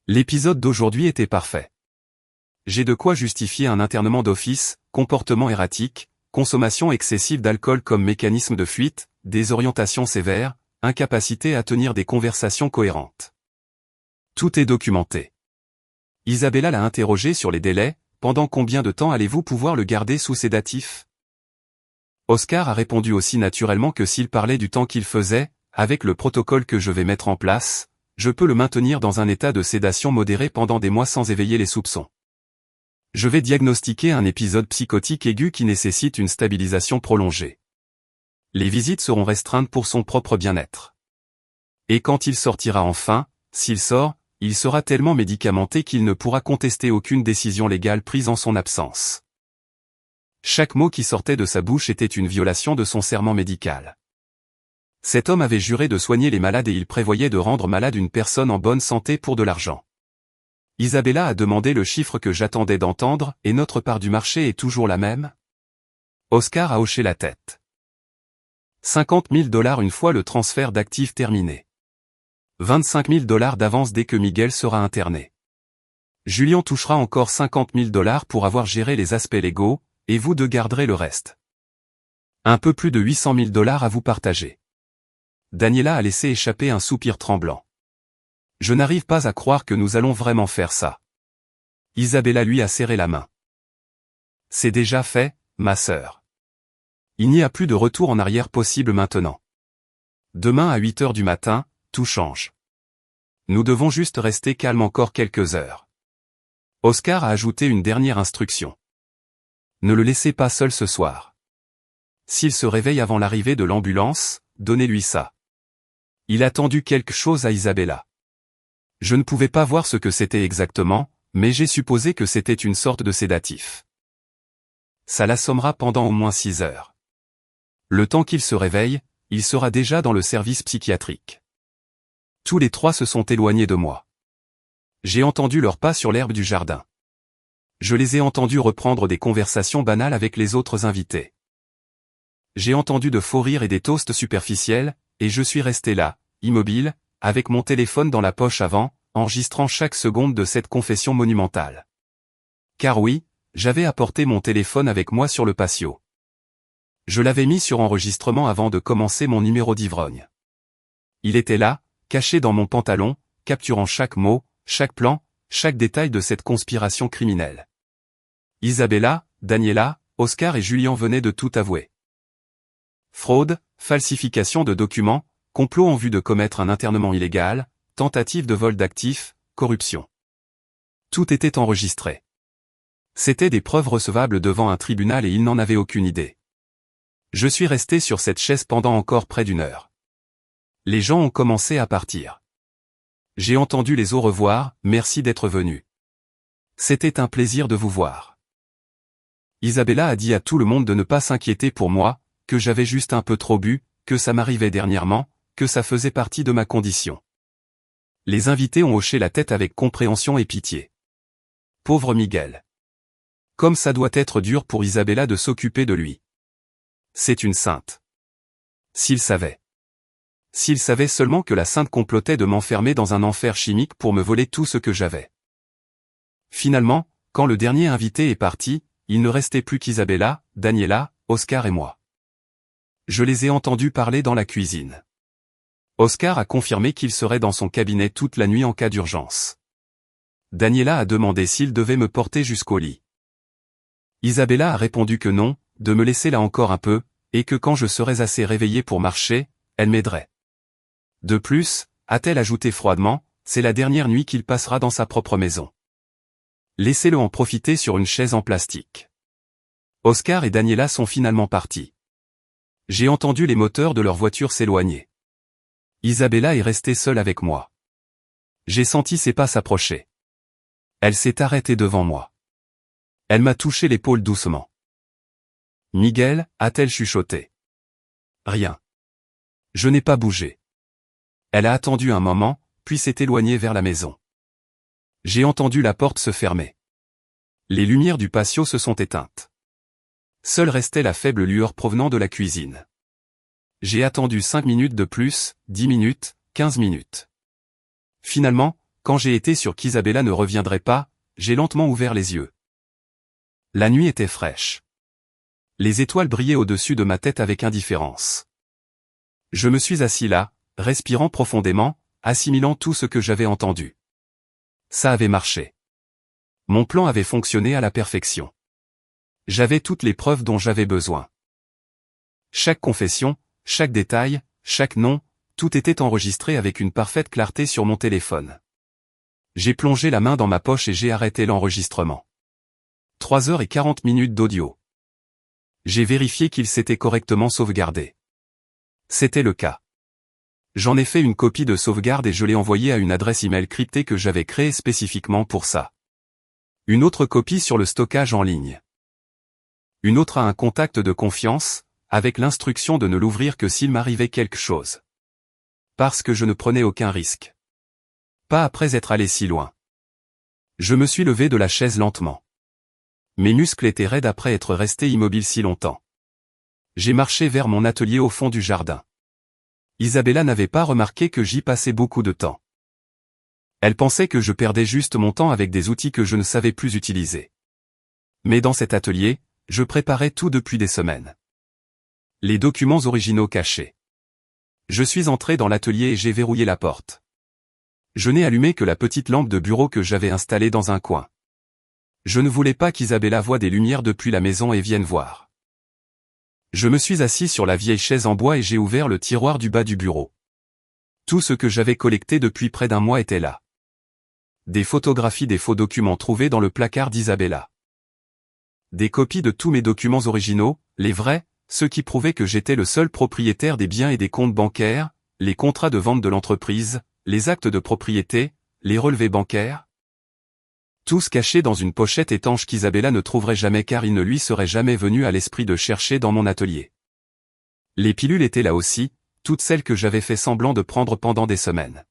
L'épisode d'aujourd'hui était parfait. J'ai de quoi justifier un internement d'office, comportement erratique, consommation excessive d'alcool comme mécanisme de fuite, désorientation sévère, incapacité à tenir des conversations cohérentes. Tout est documenté. Isabella l'a interrogé sur les délais, pendant combien de temps allez-vous pouvoir le garder sous sédatif? Oscar a répondu aussi naturellement que s'il parlait du temps qu'il faisait, avec le protocole que je vais mettre en place, je peux le maintenir dans un état de sédation modérée pendant des mois sans éveiller les soupçons. Je vais diagnostiquer un épisode psychotique aigu qui nécessite une stabilisation prolongée. Les visites seront restreintes pour son propre bien-être. Et quand il sortira enfin, s'il sort, il sera tellement médicamenté qu'il ne pourra contester aucune décision légale prise en son absence. Chaque mot qui sortait de sa bouche était une violation de son serment médical. Cet homme avait juré de soigner les malades et il prévoyait de rendre malade une personne en bonne santé pour de l'argent. Isabella a demandé le chiffre que j'attendais d'entendre, et notre part du marché est toujours la même? Oscar a hoché la tête. 50 000 $ une fois le transfert d'actifs terminé. 25 000 $ d'avance dès que Miguel sera interné. Julien touchera encore 50 000 $ pour avoir géré les aspects légaux, et vous deux garderez le reste. Un peu plus de 800 000 $ à vous partager. Daniela a laissé échapper un soupir tremblant. Je n'arrive pas à croire que nous allons vraiment faire ça. Isabella lui a serré la main. C'est déjà fait, ma sœur. Il n'y a plus de retour en arrière possible maintenant. Demain à 8 heures du matin, tout change. Nous devons juste rester calmes encore quelques heures. Oscar a ajouté une dernière instruction. Ne le laissez pas seul ce soir. S'il se réveille avant l'arrivée de l'ambulance, donnez-lui ça. Il a tendu quelque chose à Isabella. Je ne pouvais pas voir ce que c'était exactement, mais j'ai supposé que c'était une sorte de sédatif. Ça l'assommera pendant au moins 6 heures. Le temps qu'il se réveille, il sera déjà dans le service psychiatrique. Tous les 3 se sont éloignés de moi. J'ai entendu leurs pas sur l'herbe du jardin. Je les ai entendus reprendre des conversations banales avec les autres invités. J'ai entendu de faux rires et des toasts superficiels, et je suis resté là, immobile, avec mon téléphone dans la poche avant, enregistrant chaque seconde de cette confession monumentale. Car oui, j'avais apporté mon téléphone avec moi sur le patio. Je l'avais mis sur enregistrement avant de commencer mon numéro d'ivrogne. Il était là, caché dans mon pantalon, capturant chaque mot, chaque plan, chaque détail de cette conspiration criminelle. Isabella, Daniela, Oscar et Julien venaient de tout avouer. Fraude, falsification de documents, complot en vue de commettre un internement illégal, tentative de vol d'actifs, corruption. Tout était enregistré. C'étaient des preuves recevables devant un tribunal et ils n'en avaient aucune idée. Je suis resté sur cette chaise pendant encore près d'1 heure. Les gens ont commencé à partir. J'ai entendu les au revoir, merci d'être venu. C'était un plaisir de vous voir. Isabella a dit à tout le monde de ne pas s'inquiéter pour moi, que j'avais juste un peu trop bu, que ça m'arrivait dernièrement, que ça faisait partie de ma condition. Les invités ont hoché la tête avec compréhension et pitié. Pauvre Miguel. Comme ça doit être dur pour Isabella de s'occuper de lui. C'est une sainte. S'il savait. S'il savait seulement que la sainte complotait de m'enfermer dans un enfer chimique pour me voler tout ce que j'avais. Finalement, quand le dernier invité est parti, il ne restait plus qu'Isabella, Daniela, Oscar et moi. Je les ai entendus parler dans la cuisine. Oscar a confirmé qu'il serait dans son cabinet toute la nuit en cas d'urgence. Daniela a demandé s'il devait me porter jusqu'au lit. Isabella a répondu que non, de me laisser là encore un peu, et que quand je serais assez réveillée pour marcher, elle m'aiderait. De plus, a-t-elle ajouté froidement, c'est la dernière nuit qu'il passera dans sa propre maison. Laissez-le en profiter sur une chaise en plastique. Oscar et Daniela sont finalement partis. J'ai entendu les moteurs de leur voiture s'éloigner. Isabella est restée seule avec moi. J'ai senti ses pas s'approcher. Elle s'est arrêtée devant moi. Elle m'a touché l'épaule doucement. Miguel, a-t-elle chuchoté. Rien. Je n'ai pas bougé. Elle a attendu un moment, puis s'est éloignée vers la maison. J'ai entendu la porte se fermer. Les lumières du patio se sont éteintes. Seule restait la faible lueur provenant de la cuisine. J'ai attendu 5 minutes de plus, 10 minutes, 15 minutes. Finalement, quand j'ai été sûr qu'Isabella ne reviendrait pas, j'ai lentement ouvert les yeux. La nuit était fraîche. Les étoiles brillaient au-dessus de ma tête avec indifférence. Je me suis assis là, respirant profondément, assimilant tout ce que j'avais entendu. Ça avait marché. Mon plan avait fonctionné à la perfection. J'avais toutes les preuves dont j'avais besoin. Chaque confession, chaque détail, chaque nom, tout était enregistré avec une parfaite clarté sur mon téléphone. J'ai plongé la main dans ma poche et j'ai arrêté l'enregistrement. 3h40 d'audio. J'ai vérifié qu'il s'était correctement sauvegardé. C'était le cas. J'en ai fait une copie de sauvegarde et je l'ai envoyée à une adresse email cryptée que j'avais créée spécifiquement pour ça. Une autre copie sur le stockage en ligne. Une autre à un contact de confiance, avec l'instruction de ne l'ouvrir que s'il m'arrivait quelque chose. Parce que je ne prenais aucun risque. Pas après être allé si loin. Je me suis levé de la chaise lentement. Mes muscles étaient raides après être resté immobile si longtemps. J'ai marché vers mon atelier au fond du jardin. Isabella n'avait pas remarqué que j'y passais beaucoup de temps. Elle pensait que je perdais juste mon temps avec des outils que je ne savais plus utiliser. Mais dans cet atelier, je préparais tout depuis des semaines. Les documents originaux cachés. Je suis entré dans l'atelier et j'ai verrouillé la porte. Je n'ai allumé que la petite lampe de bureau que j'avais installée dans un coin. Je ne voulais pas qu'Isabella voie des lumières depuis la maison et vienne voir. Je me suis assis sur la vieille chaise en bois et j'ai ouvert le tiroir du bas du bureau. Tout ce que j'avais collecté depuis près d'1 mois était là. Des photographies des faux documents trouvés dans le placard d'Isabella. Des copies de tous mes documents originaux, les vrais, ceux qui prouvaient que j'étais le seul propriétaire des biens et des comptes bancaires, les contrats de vente de l'entreprise, les actes de propriété, les relevés bancaires. Tous cachés dans une pochette étanche qu'Isabella ne trouverait jamais car il ne lui serait jamais venu à l'esprit de chercher dans mon atelier. Les pilules étaient là aussi, toutes celles que j'avais fait semblant de prendre pendant des semaines.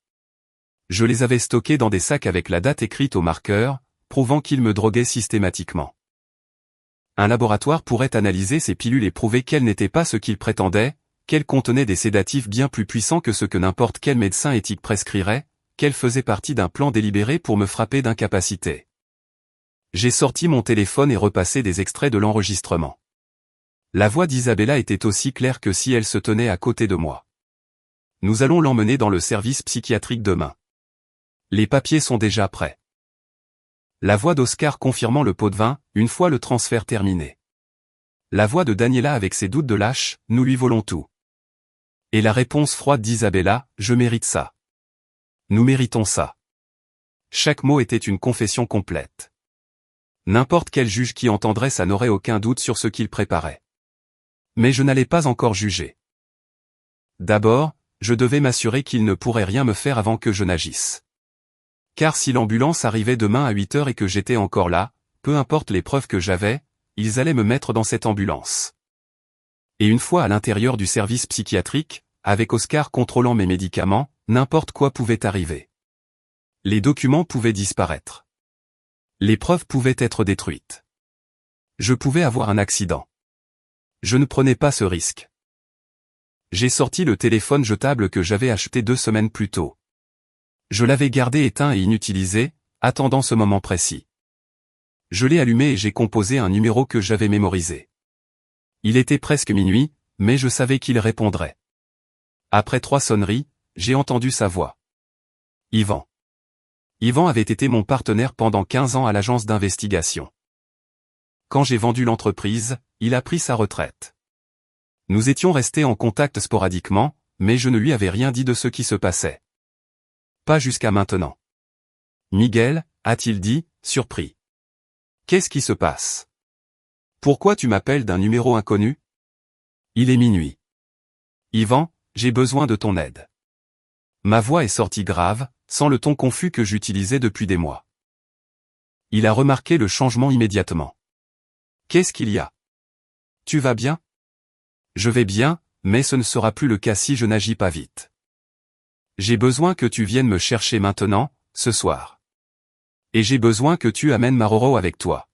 Je les avais stockées dans des sacs avec la date écrite au marqueur, prouvant qu'il me droguait systématiquement. Un laboratoire pourrait analyser ces pilules et prouver qu'elles n'étaient pas ce qu'il prétendait, qu'elles contenaient des sédatifs bien plus puissants que ce que n'importe quel médecin éthique prescrirait, qu'elles faisaient partie d'un plan délibéré pour me frapper d'incapacité. J'ai sorti mon téléphone et repassé des extraits de l'enregistrement. La voix d'Isabella était aussi claire que si elle se tenait à côté de moi. Nous allons l'emmener dans le service psychiatrique demain. Les papiers sont déjà prêts. La voix d'Oscar confirmant le pot de vin, une fois le transfert terminé. La voix de Daniela avec ses doutes de lâche, nous lui volons tout. Et la réponse froide d'Isabella, je mérite ça. Nous méritons ça. Chaque mot était une confession complète. N'importe quel juge qui entendrait ça n'aurait aucun doute sur ce qu'il préparait. Mais je n'allais pas encore juger. D'abord, je devais m'assurer qu'il ne pourrait rien me faire avant que je n'agisse. Car si l'ambulance arrivait demain à 8 heures et que j'étais encore là, peu importe les preuves que j'avais, ils allaient me mettre dans cette ambulance. Et une fois à l'intérieur du service psychiatrique, avec Oscar contrôlant mes médicaments, n'importe quoi pouvait arriver. Les documents pouvaient disparaître. Les preuves pouvaient être détruites. Je pouvais avoir un accident. Je ne prenais pas ce risque. J'ai sorti le téléphone jetable que j'avais acheté 2 semaines plus tôt. Je l'avais gardé éteint et inutilisé, attendant ce moment précis. Je l'ai allumé et j'ai composé un numéro que j'avais mémorisé. Il était presque minuit, mais je savais qu'il répondrait. Après 3 sonneries, j'ai entendu sa voix. Yvan. Yvan avait été mon partenaire pendant 15 ans à l'agence d'investigation. Quand j'ai vendu l'entreprise, il a pris sa retraite. Nous étions restés en contact sporadiquement, mais je ne lui avais rien dit de ce qui se passait. Pas jusqu'à maintenant. Miguel, a-t-il dit, surpris. Qu'est-ce qui se passe? Pourquoi tu m'appelles d'un numéro inconnu? Il est minuit. Yvan, j'ai besoin de ton aide. Ma voix est sortie grave, sans le ton confus que j'utilisais depuis des mois. Il a remarqué le changement immédiatement. Qu'est-ce qu'il y a? Tu vas bien? Je vais bien, mais ce ne sera plus le cas si je n'agis pas vite. J'ai besoin que tu viennes me chercher maintenant, ce soir. Et j'ai besoin que tu amènes Maroro avec toi.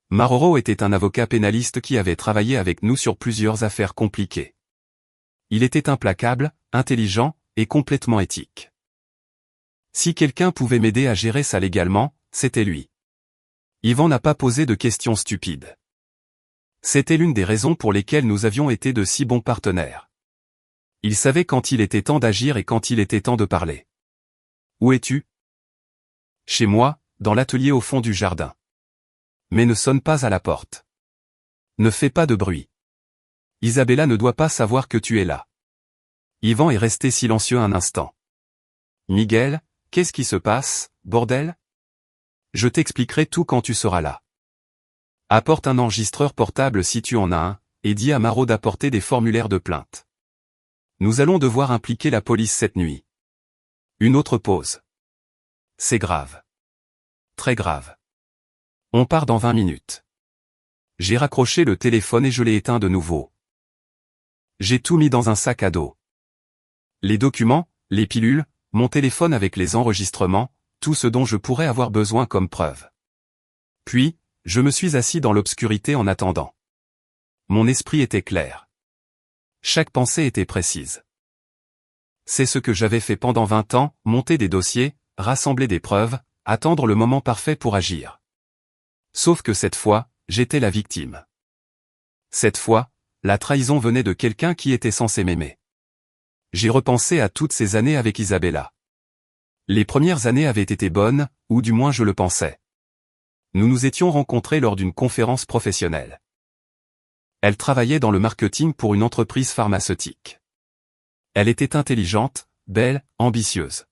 Maroro était un avocat pénaliste qui avait travaillé avec nous sur plusieurs affaires compliquées. Il était implacable, intelligent, et complètement éthique. Si quelqu'un pouvait m'aider à gérer ça légalement, c'était lui. Yvan n'a pas posé de questions stupides. C'était l'une des raisons pour lesquelles nous avions été de si bons partenaires. Il savait quand il était temps d'agir et quand il était temps de parler. Où es-tu? Chez moi, dans l'atelier au fond du jardin. Mais ne sonne pas à la porte. Ne fais pas de bruit. Isabella ne doit pas savoir que tu es là. Yvan est resté silencieux un instant. Miguel, qu'est-ce qui se passe, bordel? Je t'expliquerai tout quand tu seras là. Apporte un enregistreur portable si tu en as un, et dis à Maro d'apporter des formulaires de plainte. Nous allons devoir impliquer la police cette nuit. Une autre pause. C'est grave. Très grave. On part dans 20 minutes. J'ai raccroché le téléphone et je l'ai éteint de nouveau. J'ai tout mis dans un sac à dos. Les documents, les pilules, mon téléphone avec les enregistrements, tout ce dont je pourrais avoir besoin comme preuve. Puis, je me suis assis dans l'obscurité en attendant. Mon esprit était clair. Chaque pensée était précise. C'est ce que j'avais fait pendant 20 ans, monter des dossiers, rassembler des preuves, attendre le moment parfait pour agir. Sauf que cette fois, j'étais la victime. Cette fois, la trahison venait de quelqu'un qui était censé m'aimer. J'ai repensé à toutes ces années avec Isabella. Les premières années avaient été bonnes, ou du moins je le pensais. Nous nous étions rencontrés lors d'une conférence professionnelle. Elle travaillait dans le marketing pour une entreprise pharmaceutique. Elle était intelligente, belle, ambitieuse.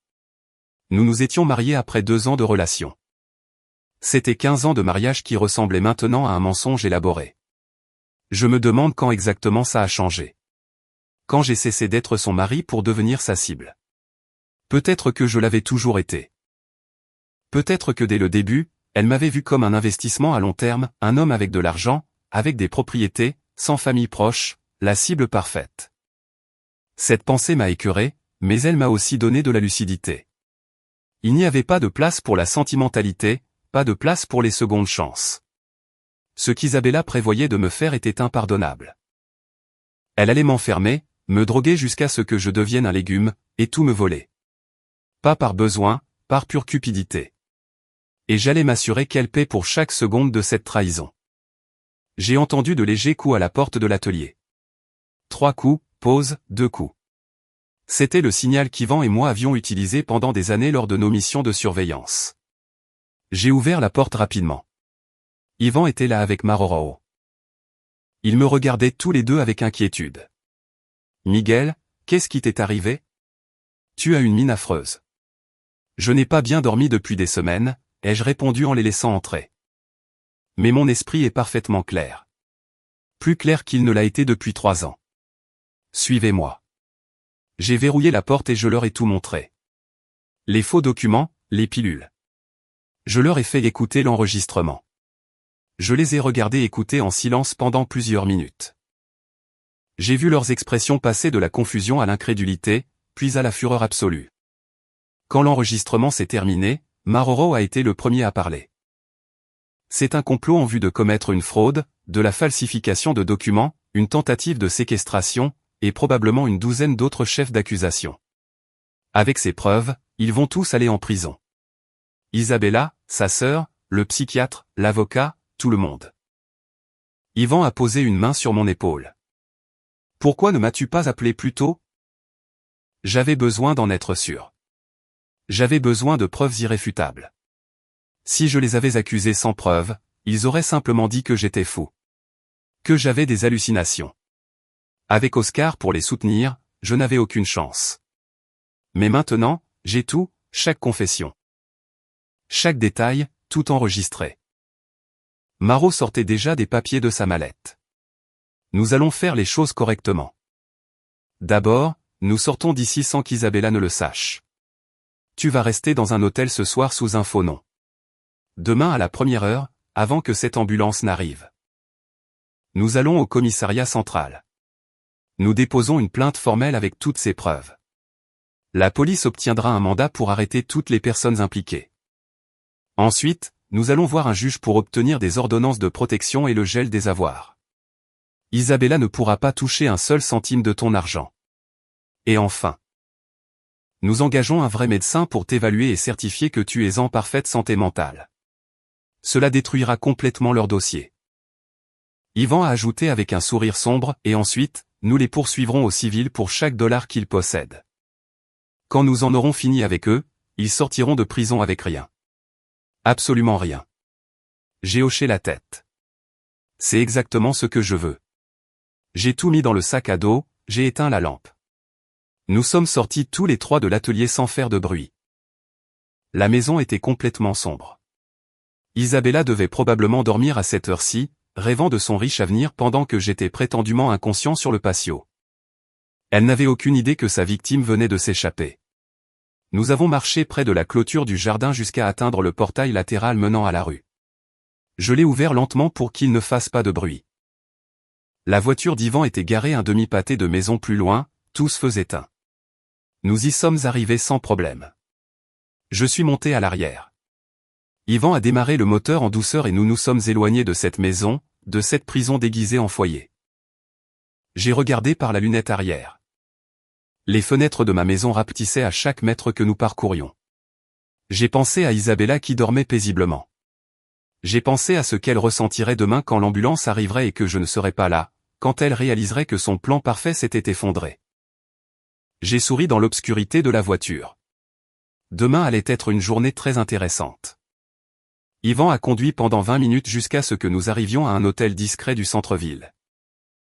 Nous nous étions mariés après 2 ans de relation. C'était 15 ans de mariage qui ressemblaient maintenant à un mensonge élaboré. Je me demande quand exactement ça a changé. Quand j'ai cessé d'être son mari pour devenir sa cible. Peut-être que je l'avais toujours été. Peut-être que dès le début, elle m'avait vu comme un investissement à long terme, un homme avec de l'argent, avec des propriétés, sans famille proche, la cible parfaite. Cette pensée m'a écœuré, mais elle m'a aussi donné de la lucidité. Il n'y avait pas de place pour la sentimentalité, pas de place pour les secondes chances. Ce qu'Isabella prévoyait de me faire était impardonnable. Elle allait m'enfermer, me droguer jusqu'à ce que je devienne un légume, et tout me voler. Pas par besoin, par pure cupidité. Et j'allais m'assurer qu'elle paie pour chaque seconde de cette trahison. J'ai entendu de légers coups à la porte de l'atelier. 3 coups, pause, 2 coups. C'était le signal qu'Yvan et moi avions utilisé pendant des années lors de nos missions de surveillance. J'ai ouvert la porte rapidement. Yvan était là avec Maroro. Ils me regardaient tous les deux avec inquiétude. « Miguel, qu'est-ce qui t'est arrivé ? Tu as une mine affreuse. » « Je n'ai pas bien dormi depuis des semaines, » ai-je répondu en les laissant entrer. Mais mon esprit est parfaitement clair. Plus clair qu'il ne l'a été depuis 3 ans. Suivez-moi. J'ai verrouillé la porte et je leur ai tout montré. Les faux documents, les pilules. Je leur ai fait écouter l'enregistrement. Je les ai regardés écouter en silence pendant plusieurs minutes. J'ai vu leurs expressions passer de la confusion à l'incrédulité, puis à la fureur absolue. Quand l'enregistrement s'est terminé, Maroro a été le premier à parler. C'est un complot en vue de commettre une fraude, de la falsification de documents, une tentative de séquestration, et probablement une douzaine d'autres chefs d'accusation. Avec ces preuves, ils vont tous aller en prison. Isabella, sa sœur, le psychiatre, l'avocat, tout le monde. Yvan a posé une main sur mon épaule. « Pourquoi ne m'as-tu pas appelé plus tôt ? J'avais besoin d'en être sûr. J'avais besoin de preuves irréfutables. Si je les avais accusés sans preuve, ils auraient simplement dit que j'étais fou. Que j'avais des hallucinations. Avec Oscar pour les soutenir, je n'avais aucune chance. Mais maintenant, j'ai tout, chaque confession. Chaque détail, tout enregistré. » Maro sortait déjà des papiers de sa mallette. Nous allons faire les choses correctement. D'abord, nous sortons d'ici sans qu'Isabella ne le sache. Tu vas rester dans un hôtel ce soir sous un faux nom. Demain à la première heure, avant que cette ambulance n'arrive. Nous allons au commissariat central. Nous déposons une plainte formelle avec toutes ces preuves. La police obtiendra un mandat pour arrêter toutes les personnes impliquées. Ensuite, nous allons voir un juge pour obtenir des ordonnances de protection et le gel des avoirs. Isabella ne pourra pas toucher un seul centime de ton argent. Et enfin, nous engageons un vrai médecin pour t'évaluer et certifier que tu es en parfaite santé mentale. Cela détruira complètement leur dossier. Yvan a ajouté avec un sourire sombre, et ensuite, nous les poursuivrons au civil pour chaque dollar qu'ils possèdent. Quand nous en aurons fini avec eux, ils sortiront de prison avec rien. Absolument rien. J'ai hoché la tête. C'est exactement ce que je veux. J'ai tout mis dans le sac à dos, j'ai éteint la lampe. Nous sommes sortis tous les 3 de l'atelier sans faire de bruit. La maison était complètement sombre. Isabella devait probablement dormir à cette heure-ci, rêvant de son riche avenir pendant que j'étais prétendument inconscient sur le patio. Elle n'avait aucune idée que sa victime venait de s'échapper. Nous avons marché près de la clôture du jardin jusqu'à atteindre le portail latéral menant à la rue. Je l'ai ouvert lentement pour qu'il ne fasse pas de bruit. La voiture d'Yvan était garée un demi-pâté de maison plus loin, tous feux éteints. Nous y sommes arrivés sans problème. Je suis monté à l'arrière. Yvan a démarré le moteur en douceur et nous nous sommes éloignés de cette maison, de cette prison déguisée en foyer. J'ai regardé par la lunette arrière. Les fenêtres de ma maison rapetissaient à chaque mètre que nous parcourions. J'ai pensé à Isabella qui dormait paisiblement. J'ai pensé à ce qu'elle ressentirait demain quand l'ambulance arriverait et que je ne serais pas là, quand elle réaliserait que son plan parfait s'était effondré. J'ai souri dans l'obscurité de la voiture. Demain allait être une journée très intéressante. Yvan a conduit pendant 20 minutes jusqu'à ce que nous arrivions à un hôtel discret du centre-ville.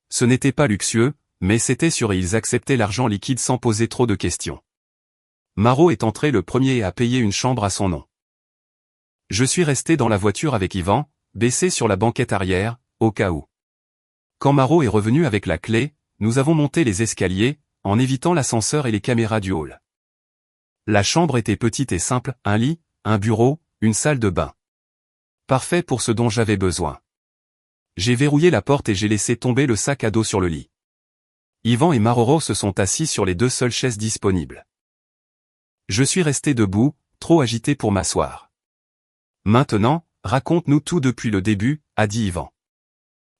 Ce n'était pas luxueux, mais c'était sûr et ils acceptaient l'argent liquide sans poser trop de questions. Maro est entré le premier et a payé une chambre à son nom. Je suis resté dans la voiture avec Yvan, baissé sur la banquette arrière, au cas où. Quand Maro est revenu avec la clé, nous avons monté les escaliers, en évitant l'ascenseur et les caméras du hall. La chambre était petite et simple, un lit, un bureau, une salle de bain. Parfait pour ce dont j'avais besoin. J'ai verrouillé la porte et j'ai laissé tomber le sac à dos sur le lit. Yvan et Maroro se sont assis sur les 2 seules chaises disponibles. Je suis resté debout, trop agité pour m'asseoir. Maintenant, raconte-nous tout depuis le début, a dit Yvan.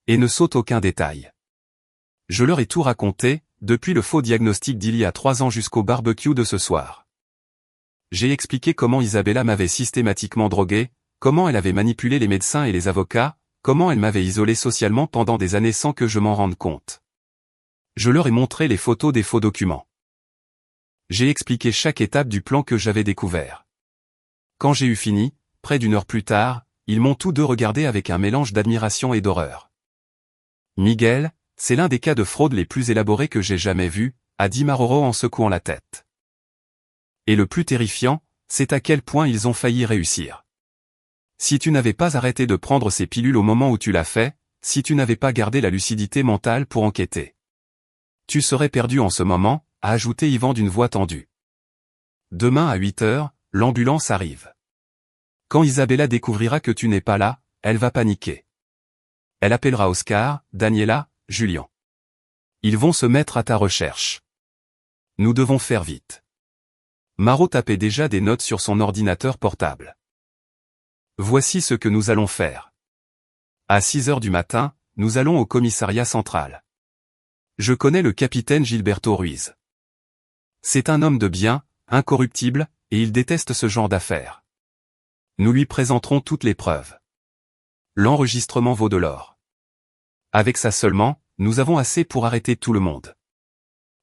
Et ne saute aucun détail. Je leur ai tout raconté, depuis le faux diagnostic d'il y a 3 ans jusqu'au barbecue de ce soir. J'ai expliqué comment Isabella m'avait systématiquement drogué, comment elle avait manipulé les médecins et les avocats, comment elle m'avait isolé socialement pendant des années sans que je m'en rende compte. Je leur ai montré les photos des faux documents. J'ai expliqué chaque étape du plan que j'avais découvert. Quand j'ai eu fini, près d'une heure plus tard, ils m'ont tous deux regardé avec un mélange d'admiration et d'horreur. Miguel, c'est l'un des cas de fraude les plus élaborés que j'ai jamais vus, a dit Maroro en secouant la tête. Et le plus terrifiant, c'est à quel point ils ont failli réussir. Si tu n'avais pas arrêté de prendre ces pilules au moment où tu l'as fait, si tu n'avais pas gardé la lucidité mentale pour enquêter, tu serais perdu en ce moment, a ajouté Yvan d'une voix tendue. Demain à 8 heures, l'ambulance arrive. Quand Isabella découvrira que tu n'es pas là, elle va paniquer. Elle appellera Oscar, Daniela, Julien. Ils vont se mettre à ta recherche. Nous devons faire vite. Maro tapait déjà des notes sur son ordinateur portable. Voici ce que nous allons faire. À 6 heures du matin, nous allons au commissariat central. Je connais le capitaine Gilberto Ruiz. C'est un homme de bien, incorruptible, et il déteste ce genre d'affaires. Nous lui présenterons toutes les preuves. L'enregistrement vaut de l'or. Avec ça seulement, nous avons assez pour arrêter tout le monde.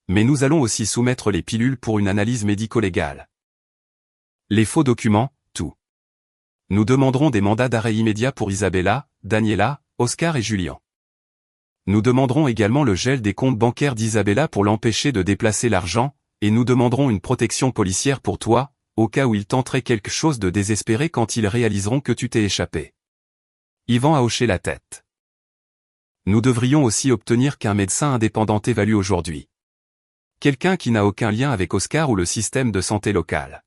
Mais nous allons aussi soumettre les pilules pour une analyse médico-légale. Les faux documents, tout. Nous demanderons des mandats d'arrêt immédiat pour Isabella, Daniela, Oscar et Julien. Nous demanderons également le gel des comptes bancaires d'Isabella pour l'empêcher de déplacer l'argent, et nous demanderons une protection policière pour toi, au cas où ils tenteraient quelque chose de désespéré quand ils réaliseront que tu t'es échappé. Yvan a hoché la tête. Nous devrions aussi obtenir qu'un médecin indépendant évalue aujourd'hui. Quelqu'un qui n'a aucun lien avec Oscar ou le système de santé local.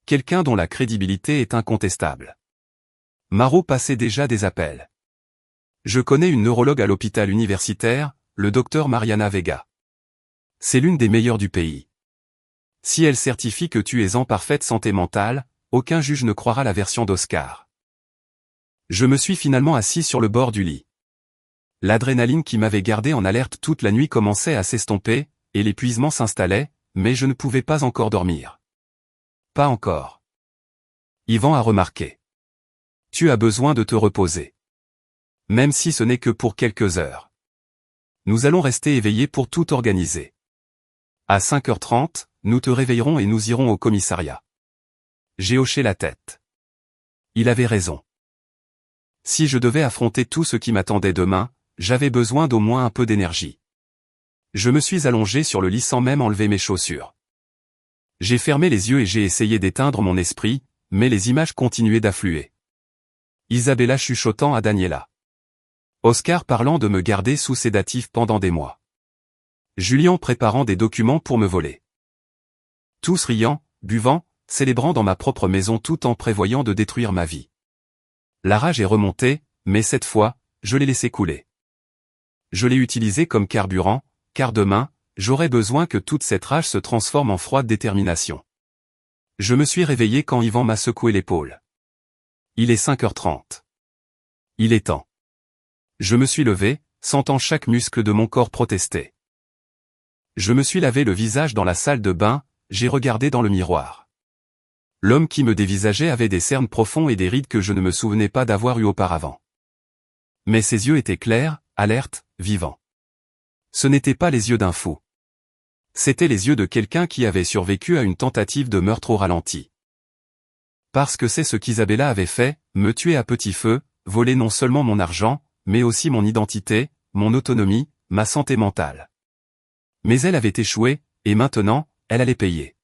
Quelqu'un dont la crédibilité est incontestable. Maro passait déjà des appels. Je connais une neurologue à l'hôpital universitaire, le docteur Mariana Vega. C'est l'une des meilleures du pays. Si elle certifie que tu es en parfaite santé mentale, aucun juge ne croira la version d'Oscar. Je me suis finalement assis sur le bord du lit. L'adrénaline qui m'avait gardé en alerte toute la nuit commençait à s'estomper, et l'épuisement s'installait, mais je ne pouvais pas encore dormir. Pas encore. Yvan a remarqué. Tu as besoin de te reposer. Même si ce n'est que pour quelques heures. Nous allons rester éveillés pour tout organiser. À 5h30, nous te réveillerons et nous irons au commissariat. J'ai hoché la tête. Il avait raison. Si je devais affronter tout ce qui m'attendait demain, j'avais besoin d'au moins un peu d'énergie. Je me suis allongé sur le lit sans même enlever mes chaussures. J'ai fermé les yeux et j'ai essayé d'éteindre mon esprit, mais les images continuaient d'affluer. Isabella chuchotant à Daniela. Oscar parlant de me garder sous sédatif pendant des mois. Julien préparant des documents pour me voler. Tous riant, buvant, célébrant dans ma propre maison tout en prévoyant de détruire ma vie. La rage est remontée, mais cette fois, je l'ai laissé couler. Je l'ai utilisé comme carburant, car demain, j'aurai besoin que toute cette rage se transforme en froide détermination. Je me suis réveillé quand Yvan m'a secoué l'épaule. Il est 5h30. Il est temps. Je me suis levé, sentant chaque muscle de mon corps protester. Je me suis lavé le visage dans la salle de bain, j'ai regardé dans le miroir. L'homme qui me dévisageait avait des cernes profonds et des rides que je ne me souvenais pas d'avoir eues auparavant. Mais ses yeux étaient clairs, alertes, vivants. Ce n'étaient pas les yeux d'un fou. C'étaient les yeux de quelqu'un qui avait survécu à une tentative de meurtre au ralenti. Parce que c'est ce qu'Isabella avait fait, me tuer à petit feu, voler non seulement mon argent, mais aussi mon identité, mon autonomie, ma santé mentale. Mais elle avait échoué, et maintenant, elle allait payer.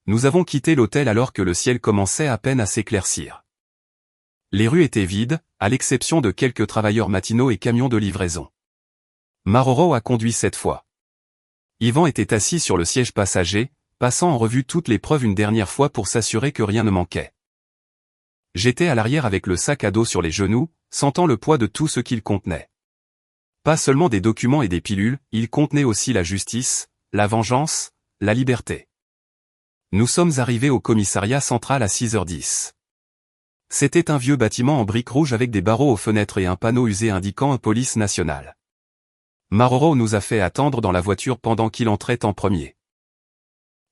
Nous avons quitté l'hôtel alors que le ciel commençait à peine à s'éclaircir. Les rues étaient vides, à l'exception de quelques travailleurs matinaux et camions de livraison. Maroro a conduit cette fois. Yvan était assis sur le siège passager, passant en revue toutes les preuves une dernière fois pour s'assurer que rien ne manquait. J'étais à l'arrière avec le sac à dos sur les genoux, sentant le poids de tout ce qu'il contenait. Pas seulement des documents et des pilules, il contenait aussi la justice, la vengeance, la liberté. Nous sommes arrivés au commissariat central à 6h10. C'était un vieux bâtiment en briques rouges avec des barreaux aux fenêtres et un panneau usé indiquant police nationale. Maroro nous a fait attendre dans la voiture pendant qu'il entrait en premier.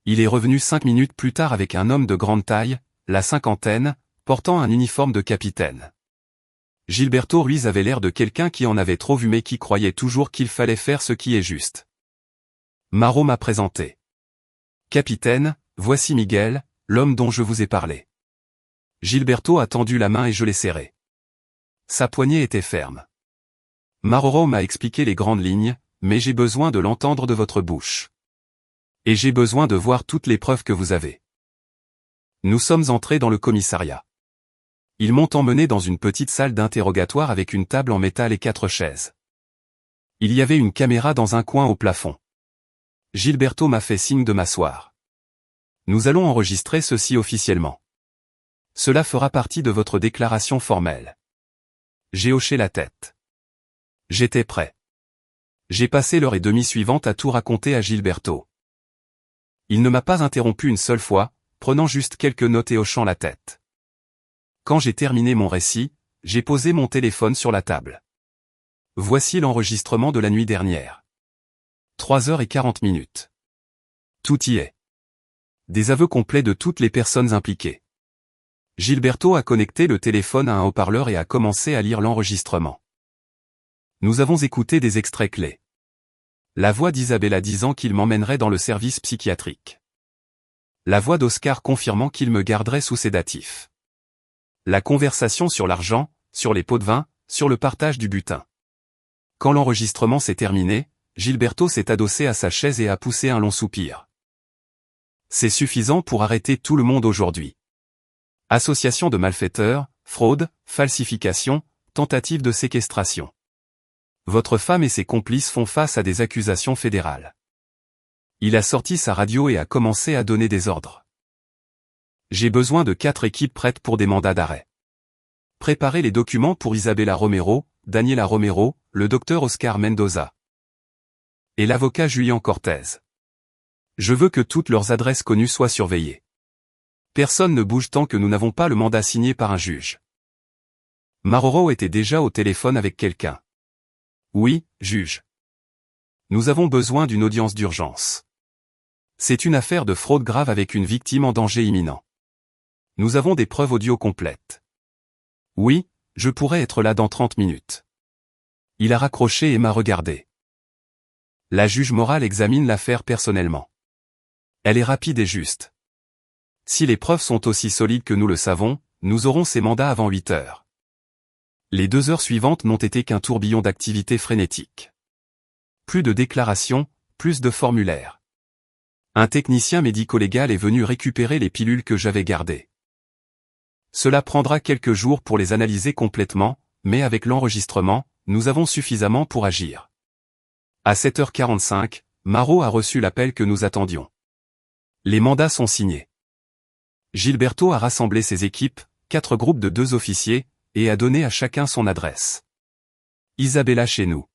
Il est revenu 5 minutes plus tard avec un homme de grande taille, la cinquantaine, portant un uniforme de capitaine. Gilberto Ruiz avait l'air de quelqu'un qui en avait trop vu mais qui croyait toujours qu'il fallait faire ce qui est juste. Maro m'a présenté. Capitaine, voici Miguel, l'homme dont je vous ai parlé. Gilberto a tendu la main et je l'ai serrée. Sa poignée était ferme. Maroro m'a expliqué les grandes lignes, mais j'ai besoin de l'entendre de votre bouche. Et j'ai besoin de voir toutes les preuves que vous avez. Nous sommes entrés dans le commissariat. Ils m'ont emmené dans une petite salle d'interrogatoire avec une table en métal et 4 chaises. Il y avait une caméra dans un coin au plafond. Gilberto m'a fait signe de m'asseoir. Nous allons enregistrer ceci officiellement. Cela fera partie de votre déclaration formelle. J'ai hoché la tête. J'étais prêt. J'ai passé l'heure et demie suivante à tout raconter à Gilberto. Il ne m'a pas interrompu une seule fois, prenant juste quelques notes et hochant la tête. Quand j'ai terminé mon récit, j'ai posé mon téléphone sur la table. Voici l'enregistrement de la nuit dernière. 3h40. Tout y est. Des aveux complets de toutes les personnes impliquées. Gilberto a connecté le téléphone à un haut-parleur et a commencé à lire l'enregistrement. Nous avons écouté des extraits clés. La voix d'Isabella disant qu'il m'emmènerait dans le service psychiatrique. La voix d'Oscar confirmant qu'il me garderait sous sédatif. La conversation sur l'argent, sur les pots de vin, sur le partage du butin. Quand l'enregistrement s'est terminé, Gilberto s'est adossé à sa chaise et a poussé un long soupir. C'est suffisant pour arrêter tout le monde aujourd'hui. Association de malfaiteurs, fraude, falsification, tentative de séquestration. Votre femme et ses complices font face à des accusations fédérales. Il a sorti sa radio et a commencé à donner des ordres. J'ai besoin de 4 équipes prêtes pour des mandats d'arrêt. Préparez les documents pour Isabella Romero, Daniela Romero, le docteur Oscar Mendoza et l'avocat Julian Cortez. Je veux que toutes leurs adresses connues soient surveillées. Personne ne bouge tant que nous n'avons pas le mandat signé par un juge. Maroro était déjà au téléphone avec quelqu'un. Oui, juge. Nous avons besoin d'une audience d'urgence. C'est une affaire de fraude grave avec une victime en danger imminent. Nous avons des preuves audio complètes. Oui, je pourrais être là dans 30 minutes. Il a raccroché et m'a regardé. La juge morale examine l'affaire personnellement. Elle est rapide et juste. Si les preuves sont aussi solides que nous le savons, nous aurons ces mandats avant 8 heures. Les 2 heures suivantes n'ont été qu'un tourbillon d'activités frénétiques. Plus de déclarations, plus de formulaires. Un technicien médico-légal est venu récupérer les pilules que j'avais gardées. Cela prendra quelques jours pour les analyser complètement, mais avec l'enregistrement, nous avons suffisamment pour agir. À 7h45, Maro a reçu l'appel que nous attendions. Les mandats sont signés. Gilberto a rassemblé ses équipes, 4 groupes de 2 officiers, et a donné à chacun son adresse. Isabella chez nous.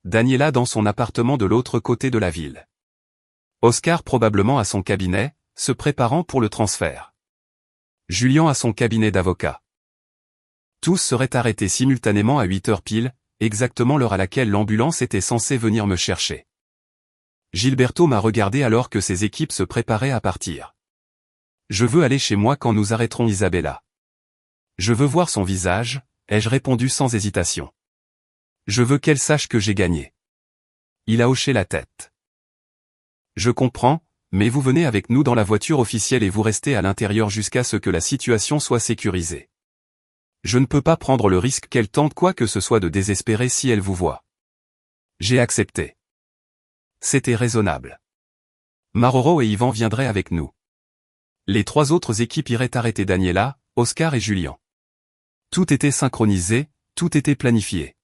Daniela dans son appartement de l'autre côté de la ville. Oscar probablement à son cabinet, se préparant pour le transfert. Julian à son cabinet d'avocat. Tous seraient arrêtés simultanément à 8 heures pile, exactement l'heure à laquelle l'ambulance était censée venir me chercher. Gilberto m'a regardé alors que ses équipes se préparaient à partir. Je veux aller chez moi quand nous arrêterons Isabella. Je veux voir son visage, ai-je répondu sans hésitation. Je veux qu'elle sache que j'ai gagné. Il a hoché la tête. Je comprends, mais vous venez avec nous dans la voiture officielle et vous restez à l'intérieur jusqu'à ce que la situation soit sécurisée. Je ne peux pas prendre le risque qu'elle tente quoi que ce soit de désespérer si elle vous voit. J'ai accepté. C'était raisonnable. Maroro et Yvan viendraient avec nous. Les 3 autres équipes iraient arrêter Daniela, Oscar et Julian. Tout était synchronisé, tout était planifié.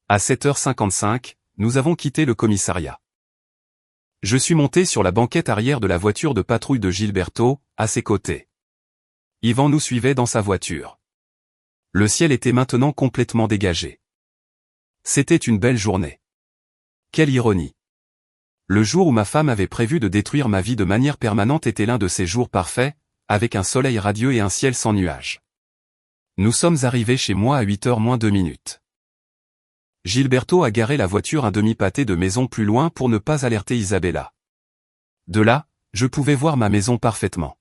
À 7h55, nous avons quitté le commissariat. Je suis monté sur la banquette arrière de la voiture de patrouille de Gilberto, à ses côtés. Yvan nous suivait dans sa voiture. Le ciel était maintenant complètement dégagé. C'était une belle journée. Quelle ironie. Le jour où ma femme avait prévu de détruire ma vie de manière permanente était l'un de ces jours parfaits, avec un soleil radieux et un ciel sans nuages. Nous sommes arrivés chez moi à 8h moins 2 minutes. Gilberto a garé la voiture un demi-pâté de maison plus loin pour ne pas alerter Isabella. De là, je pouvais voir ma maison parfaitement.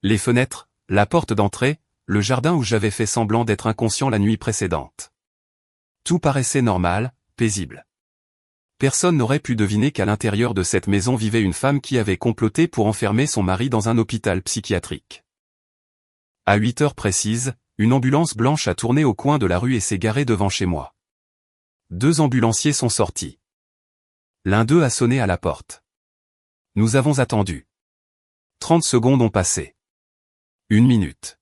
Les fenêtres, la porte d'entrée, le jardin où j'avais fait semblant d'être inconscient la nuit précédente. Tout paraissait normal, paisible. Personne n'aurait pu deviner qu'à l'intérieur de cette maison vivait une femme qui avait comploté pour enfermer son mari dans un hôpital psychiatrique. À 8 heures précises, une ambulance blanche a tourné au coin de la rue et s'est garée devant chez moi. 2 ambulanciers sont sortis. L'un d'eux a sonné à la porte. Nous avons attendu. 30 secondes ont passé. 1 minute.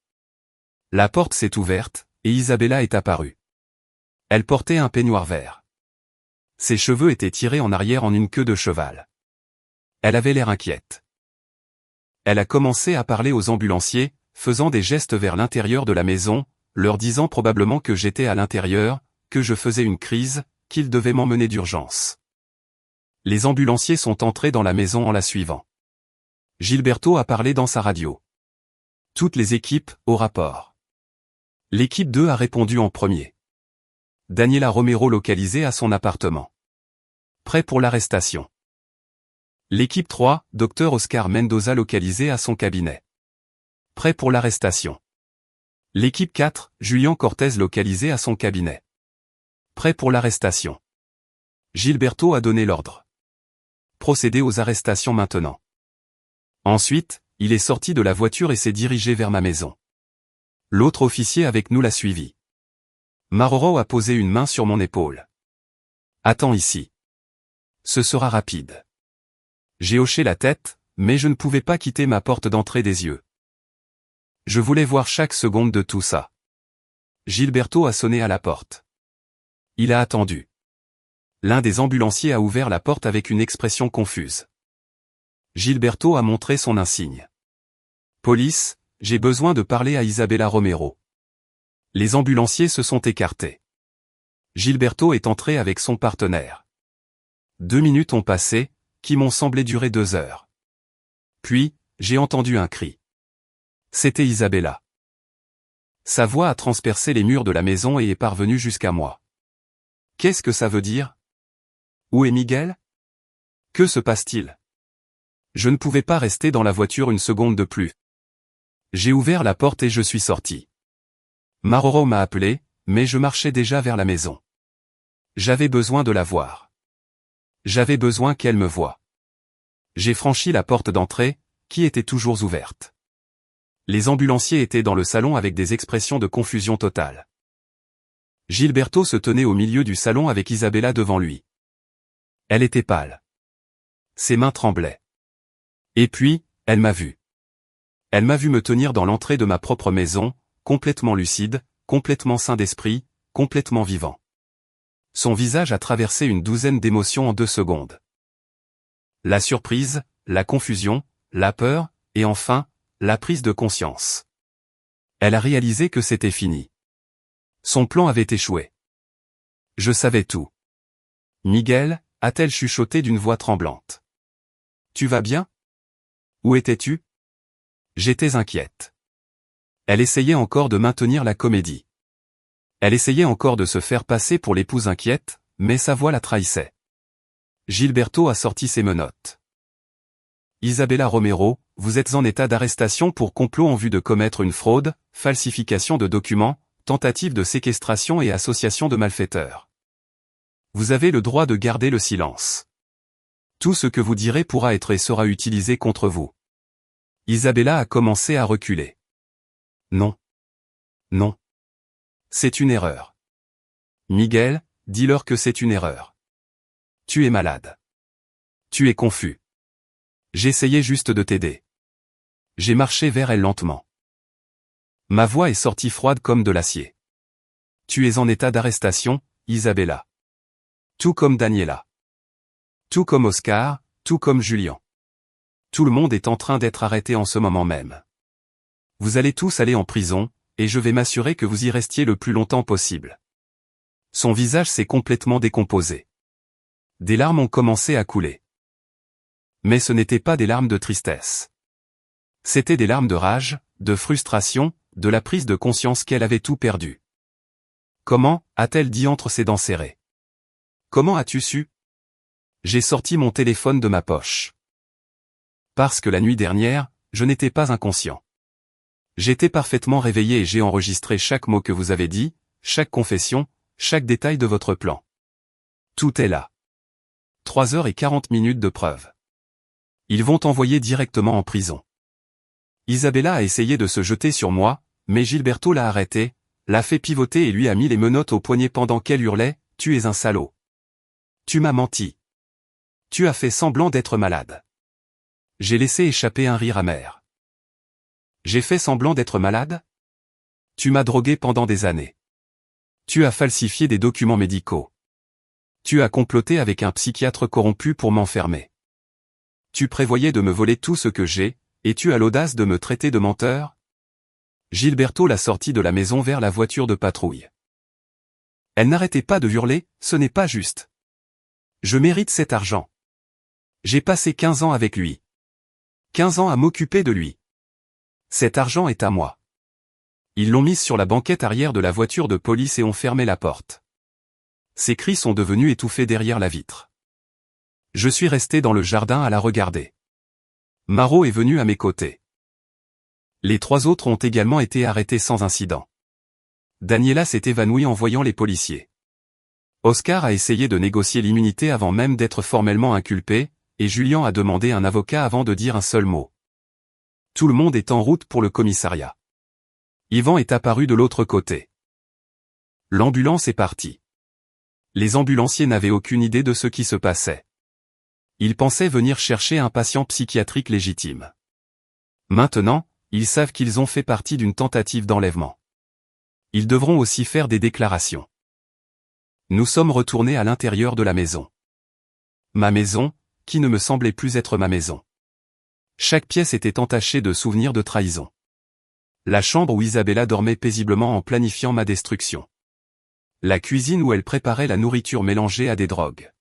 La porte s'est ouverte, et Isabella est apparue. Elle portait un peignoir vert. Ses cheveux étaient tirés en arrière en une queue de cheval. Elle avait l'air inquiète. Elle a commencé à parler aux ambulanciers, faisant des gestes vers l'intérieur de la maison, leur disant probablement que j'étais à l'intérieur, que je faisais une crise, qu'ils devaient m'emmener d'urgence. Les ambulanciers sont entrés dans la maison en la suivant. Gilberto a parlé dans sa radio. Toutes les équipes, au rapport. L'équipe 2 a répondu en premier. Daniela Romero localisée à son appartement. Prêt pour l'arrestation. L'équipe 3, Dr Oscar Mendoza localisé à son cabinet. Prêt pour l'arrestation. L'équipe 4, Julian Cortez localisé à son cabinet. Prêt pour l'arrestation. Gilberto a donné l'ordre. Procédez aux arrestations maintenant. Ensuite, il est sorti de la voiture et s'est dirigé vers ma maison. L'autre officier avec nous l'a suivi. Maroro a posé une main sur mon épaule. Attends ici. Ce sera rapide. J'ai hoché la tête, mais je ne pouvais pas quitter ma porte d'entrée des yeux. Je voulais voir chaque seconde de tout ça. Gilberto a sonné à la porte. Il a attendu. L'un des ambulanciers a ouvert la porte avec une expression confuse. Gilberto a montré son insigne. Police, j'ai besoin de parler à Isabella Romero. Les ambulanciers se sont écartés. Gilberto est entré avec son partenaire. 2 minutes ont passé, qui m'ont semblé durer 2 heures. Puis, j'ai entendu un cri. C'était Isabella. Sa voix a transpercé les murs de la maison et est parvenue jusqu'à moi. Qu'est-ce que ça veut dire? Où est Miguel? Que se passe-t-il? Je ne pouvais pas rester dans la voiture une seconde de plus. J'ai ouvert la porte et je suis sorti. Maroro m'a appelé, mais je marchais déjà vers la maison. J'avais besoin de la voir. J'avais besoin qu'elle me voie. J'ai franchi la porte d'entrée, qui était toujours ouverte. Les ambulanciers étaient dans le salon avec des expressions de confusion totale. Gilberto se tenait au milieu du salon avec Isabella devant lui. Elle était pâle. Ses mains tremblaient. Et puis, elle m'a vu. Elle m'a vu me tenir dans l'entrée de ma propre maison, complètement lucide, complètement sain d'esprit, complètement vivant. Son visage a traversé une douzaine d'émotions en 2 secondes. La surprise, la confusion, la peur, et enfin, la prise de conscience. Elle a réalisé que c'était fini. Son plan avait échoué. Je savais tout. Miguel, a-t-elle chuchoté d'une voix tremblante. Tu vas bien? Où étais-tu? J'étais inquiète. Elle essayait encore de maintenir la comédie. Elle essayait encore de se faire passer pour l'épouse inquiète, mais sa voix la trahissait. Gilberto a sorti ses menottes. Isabella Romero, vous êtes en état d'arrestation pour complot en vue de commettre une fraude, falsification de documents, tentative de séquestration et association de malfaiteurs. Vous avez le droit de garder le silence. Tout ce que vous direz pourra être et sera utilisé contre vous. Isabella a commencé à reculer. Non. Non. C'est une erreur. Miguel, dis-leur que c'est une erreur. Tu es malade. Tu es confus. J'essayais juste de t'aider. J'ai marché vers elle lentement. Ma voix est sortie froide comme de l'acier. Tu es en état d'arrestation, Isabella. Tout comme Daniela. Tout comme Oscar, tout comme Julian. Tout le monde est en train d'être arrêté en ce moment même. Vous allez tous aller en prison, et je vais m'assurer que vous y restiez le plus longtemps possible. Son visage s'est complètement décomposé. Des larmes ont commencé à couler. Mais ce n'étaient pas des larmes de tristesse. C'étaient des larmes de rage, de frustration, de la prise de conscience qu'elle avait tout perdu. Comment, a-t-elle dit entre ses dents serrées. Comment as-tu su? J'ai sorti mon téléphone de ma poche. Parce que la nuit dernière, je n'étais pas inconscient. J'étais parfaitement réveillé et j'ai enregistré chaque mot que vous avez dit, chaque confession, chaque détail de votre plan. Tout est là. 3h40 de preuves. Ils vont t'envoyer directement en prison. Isabella a essayé de se jeter sur moi, mais Gilberto l'a arrêtée, l'a fait pivoter et lui a mis les menottes au poignet pendant qu'elle hurlait « Tu es un salaud. Tu m'as menti. Tu as fait semblant d'être malade. » J'ai laissé échapper un rire amer. J'ai fait semblant d'être malade? Tu m'as drogué pendant des années. Tu as falsifié des documents médicaux. Tu as comploté avec un psychiatre corrompu pour m'enfermer. Tu prévoyais de me voler tout ce que j'ai, et tu as l'audace de me traiter de menteur? Gilberto l'a sortie de la maison vers la voiture de patrouille. Elle n'arrêtait pas de hurler, ce n'est pas juste. Je mérite cet argent. J'ai passé 15 ans avec lui. 15 ans à m'occuper de lui. Cet argent est à moi. Ils l'ont mise sur la banquette arrière de la voiture de police et ont fermé la porte. Ses cris sont devenus étouffés derrière la vitre. Je suis resté dans le jardin à la regarder. Maro est venu à mes côtés. Les 3 autres ont également été arrêtés sans incident. Daniela s'est évanouie en voyant les policiers. Oscar a essayé de négocier l'immunité avant même d'être formellement inculpé, et Julian a demandé un avocat avant de dire un seul mot. Tout le monde est en route pour le commissariat. Yvan est apparu de l'autre côté. L'ambulance est partie. Les ambulanciers n'avaient aucune idée de ce qui se passait. Ils pensaient venir chercher un patient psychiatrique légitime. Maintenant, ils savent qu'ils ont fait partie d'une tentative d'enlèvement. Ils devront aussi faire des déclarations. Nous sommes retournés à l'intérieur de la maison. Ma maison, qui ne me semblait plus être ma maison. Chaque pièce était entachée de souvenirs de trahison. La chambre où Isabella dormait paisiblement en planifiant ma destruction. La cuisine où elle préparait la nourriture mélangée à des drogues.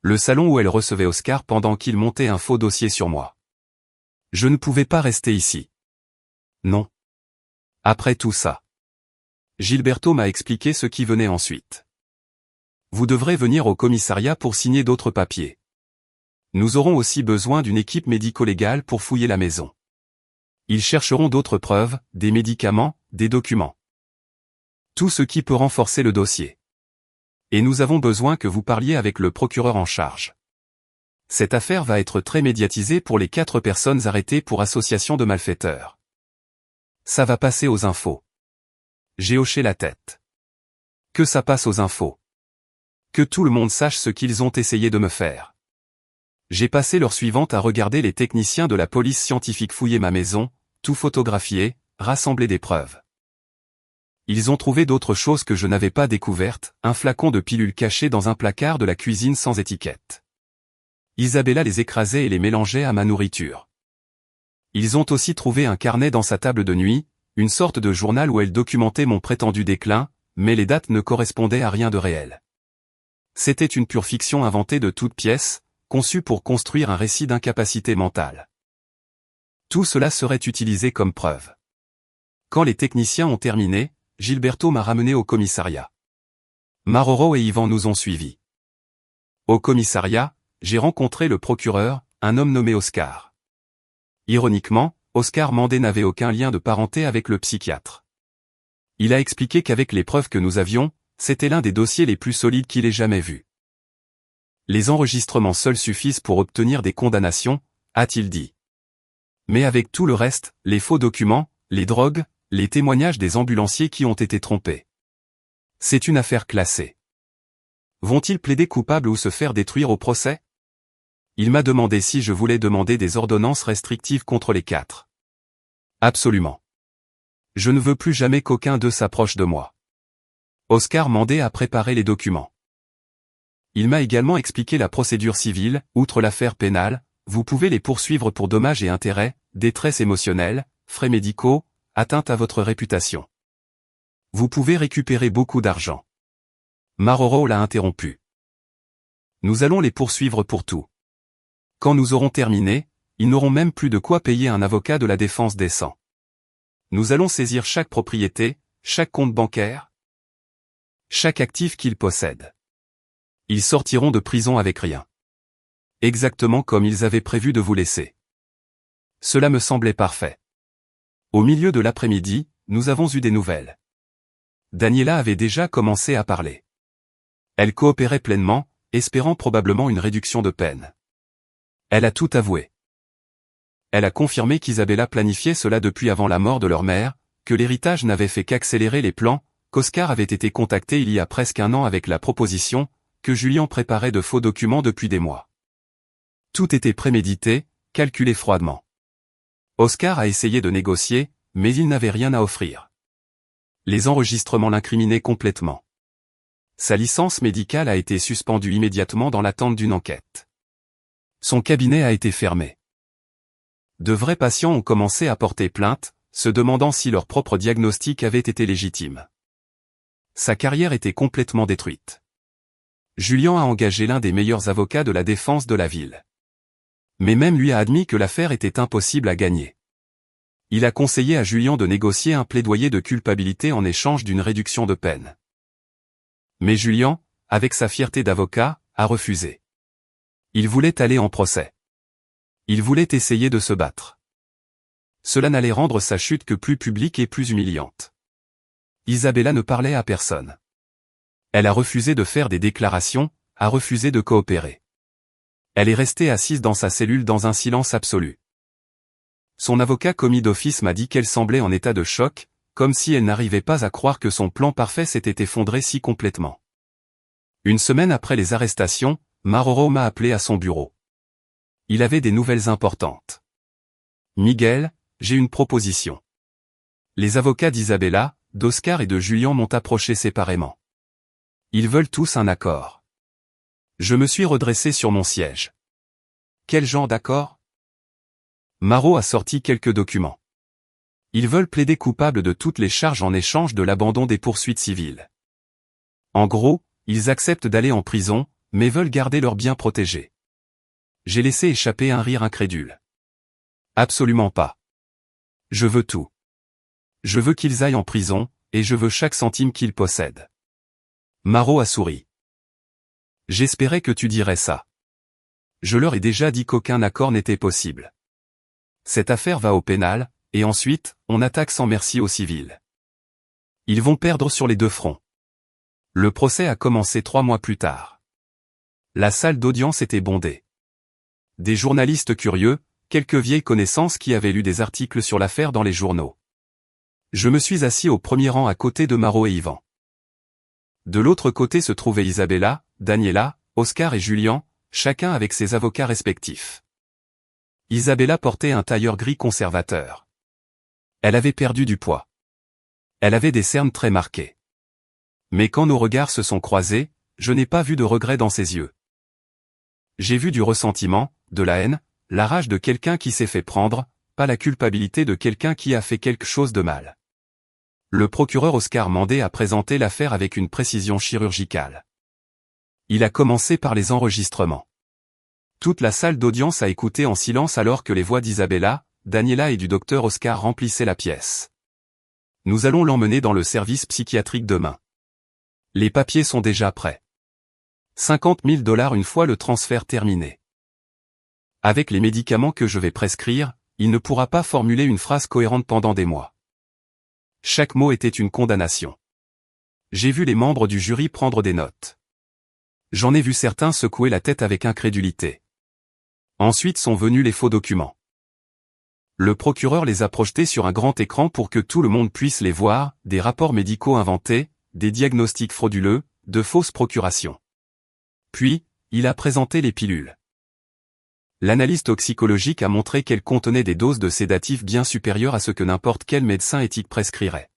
Le salon où elle recevait Oscar pendant qu'il montait un faux dossier sur moi. Je ne pouvais pas rester ici. Non. Après tout ça. Gilberto m'a expliqué ce qui venait ensuite. Vous devrez venir au commissariat pour signer d'autres papiers. Nous aurons aussi besoin d'une équipe médico-légale pour fouiller la maison. Ils chercheront d'autres preuves, des médicaments, des documents. Tout ce qui peut renforcer le dossier. Et nous avons besoin que vous parliez avec le procureur en charge. Cette affaire va être très médiatisée pour les 4 personnes arrêtées pour association de malfaiteurs. Ça va passer aux infos. J'ai hoché la tête. Que ça passe aux infos. Que tout le monde sache ce qu'ils ont essayé de me faire. J'ai passé l'heure suivante à regarder les techniciens de la police scientifique fouiller ma maison, tout photographier, rassembler des preuves. Ils ont trouvé d'autres choses que je n'avais pas découvertes, un flacon de pilules caché dans un placard de la cuisine sans étiquette. Isabella les écrasait et les mélangeait à ma nourriture. Ils ont aussi trouvé un carnet dans sa table de nuit, une sorte de journal où elle documentait mon prétendu déclin, mais les dates ne correspondaient à rien de réel. C'était une pure fiction inventée de toutes pièces, conçue pour construire un récit d'incapacité mentale. Tout cela serait utilisé comme preuve. Quand les techniciens ont terminé, Gilberto m'a ramené au commissariat. Maroro et Yvan nous ont suivis. Au commissariat, j'ai rencontré le procureur, un homme nommé Oscar. Ironiquement, Oscar Mandé n'avait aucun lien de parenté avec le psychiatre. Il a expliqué qu'avec les preuves que nous avions, c'était l'un des dossiers les plus solides qu'il ait jamais vus. Les enregistrements seuls suffisent pour obtenir des condamnations, a-t-il dit. Mais avec tout le reste, les faux documents, les drogues, les témoignages des ambulanciers qui ont été trompés. C'est une affaire classée. Vont-ils plaider coupable ou se faire détruire au procès? Il m'a demandé si je voulais demander des ordonnances restrictives contre les 4. Absolument. Je ne veux plus jamais qu'aucun d'eux s'approche de moi. Oscar Mandé a préparé les documents. Il m'a également expliqué la procédure civile, outre l'affaire pénale, vous pouvez les poursuivre pour dommages et intérêts, détresse émotionnelle, frais médicaux, atteinte à votre réputation. Vous pouvez récupérer beaucoup d'argent. Maroro l'a interrompu. Nous allons les poursuivre pour tout. Quand nous aurons terminé, ils n'auront même plus de quoi payer un avocat de la défense décent. Nous allons saisir chaque propriété, chaque compte bancaire, chaque actif qu'ils possèdent. Ils sortiront de prison avec rien. Exactement comme ils avaient prévu de vous laisser. Cela me semblait parfait. Au milieu de l'après-midi, nous avons eu des nouvelles. Daniela avait déjà commencé à parler. Elle coopérait pleinement, espérant probablement une réduction de peine. Elle a tout avoué. Elle a confirmé qu'Isabella planifiait cela depuis avant la mort de leur mère, que l'héritage n'avait fait qu'accélérer les plans, qu'Oscar avait été contacté il y a presque un an avec la proposition, que Julien préparait de faux documents depuis des mois. Tout était prémédité, calculé froidement. Oscar a essayé de négocier, mais il n'avait rien à offrir. Les enregistrements l'incriminaient complètement. Sa licence médicale a été suspendue immédiatement dans l'attente d'une enquête. Son cabinet a été fermé. De vrais patients ont commencé à porter plainte, se demandant si leur propre diagnostic avait été légitime. Sa carrière était complètement détruite. Julien a engagé l'un des meilleurs avocats de la défense de la ville. Mais même lui a admis que l'affaire était impossible à gagner. Il a conseillé à Julien de négocier un plaidoyer de culpabilité en échange d'une réduction de peine. Mais Julien, avec sa fierté d'avocat, a refusé. Il voulait aller en procès. Il voulait essayer de se battre. Cela n'allait rendre sa chute que plus publique et plus humiliante. Isabella ne parlait à personne. Elle a refusé de faire des déclarations, a refusé de coopérer. Elle est restée assise dans sa cellule dans un silence absolu. Son avocat commis d'office m'a dit qu'elle semblait en état de choc, comme si elle n'arrivait pas à croire que son plan parfait s'était effondré si complètement. Une semaine après les arrestations, Maroro m'a appelé à son bureau. Il avait des nouvelles importantes. Miguel, j'ai une proposition. Les avocats d'Isabella, d'Oscar et de Julien m'ont approché séparément. Ils veulent tous un accord. Je me suis redressé sur mon siège. Quel genre d'accord? Marot a sorti quelques documents. Ils veulent plaider coupable de toutes les charges en échange de l'abandon des poursuites civiles. En gros, ils acceptent d'aller en prison, mais veulent garder leurs biens protégés. J'ai laissé échapper un rire incrédule. Absolument pas. Je veux tout. Je veux qu'ils aillent en prison, et je veux chaque centime qu'ils possèdent. Marot a souri. J'espérais que tu dirais ça. Je leur ai déjà dit qu'aucun accord n'était possible. Cette affaire va au pénal, et ensuite, on attaque sans merci au civil. Ils vont perdre sur les deux fronts. Le procès a commencé 3 mois plus tard. La salle d'audience était bondée. Des journalistes curieux, quelques vieilles connaissances qui avaient lu des articles sur l'affaire dans les journaux. Je me suis assis au premier rang à côté de Marot et Yvan. De l'autre côté se trouvaient Isabella, Daniela, Oscar et Julien, chacun avec ses avocats respectifs. Isabella portait un tailleur gris conservateur. Elle avait perdu du poids. Elle avait des cernes très marquées. Mais quand nos regards se sont croisés, je n'ai pas vu de regret dans ses yeux. J'ai vu du ressentiment, de la haine, la rage de quelqu'un qui s'est fait prendre, pas la culpabilité de quelqu'un qui a fait quelque chose de mal. Le procureur Oscar Mandé a présenté l'affaire avec une précision chirurgicale. Il a commencé par les enregistrements. Toute la salle d'audience a écouté en silence alors que les voix d'Isabella, Daniela et du docteur Oscar remplissaient la pièce. Nous allons l'emmener dans le service psychiatrique demain. Les papiers sont déjà prêts. 50 000 $ une fois le transfert terminé. Avec les médicaments que je vais prescrire, il ne pourra pas formuler une phrase cohérente pendant des mois. Chaque mot était une condamnation. J'ai vu les membres du jury prendre des notes. J'en ai vu certains secouer la tête avec incrédulité. Ensuite sont venus les faux documents. Le procureur les a projetés sur un grand écran pour que tout le monde puisse les voir, des rapports médicaux inventés, des diagnostics frauduleux, de fausses procurations. Puis, il a présenté les pilules. L'analyse toxicologique a montré qu'elles contenaient des doses de sédatifs bien supérieures à ce que n'importe quel médecin éthique prescrirait.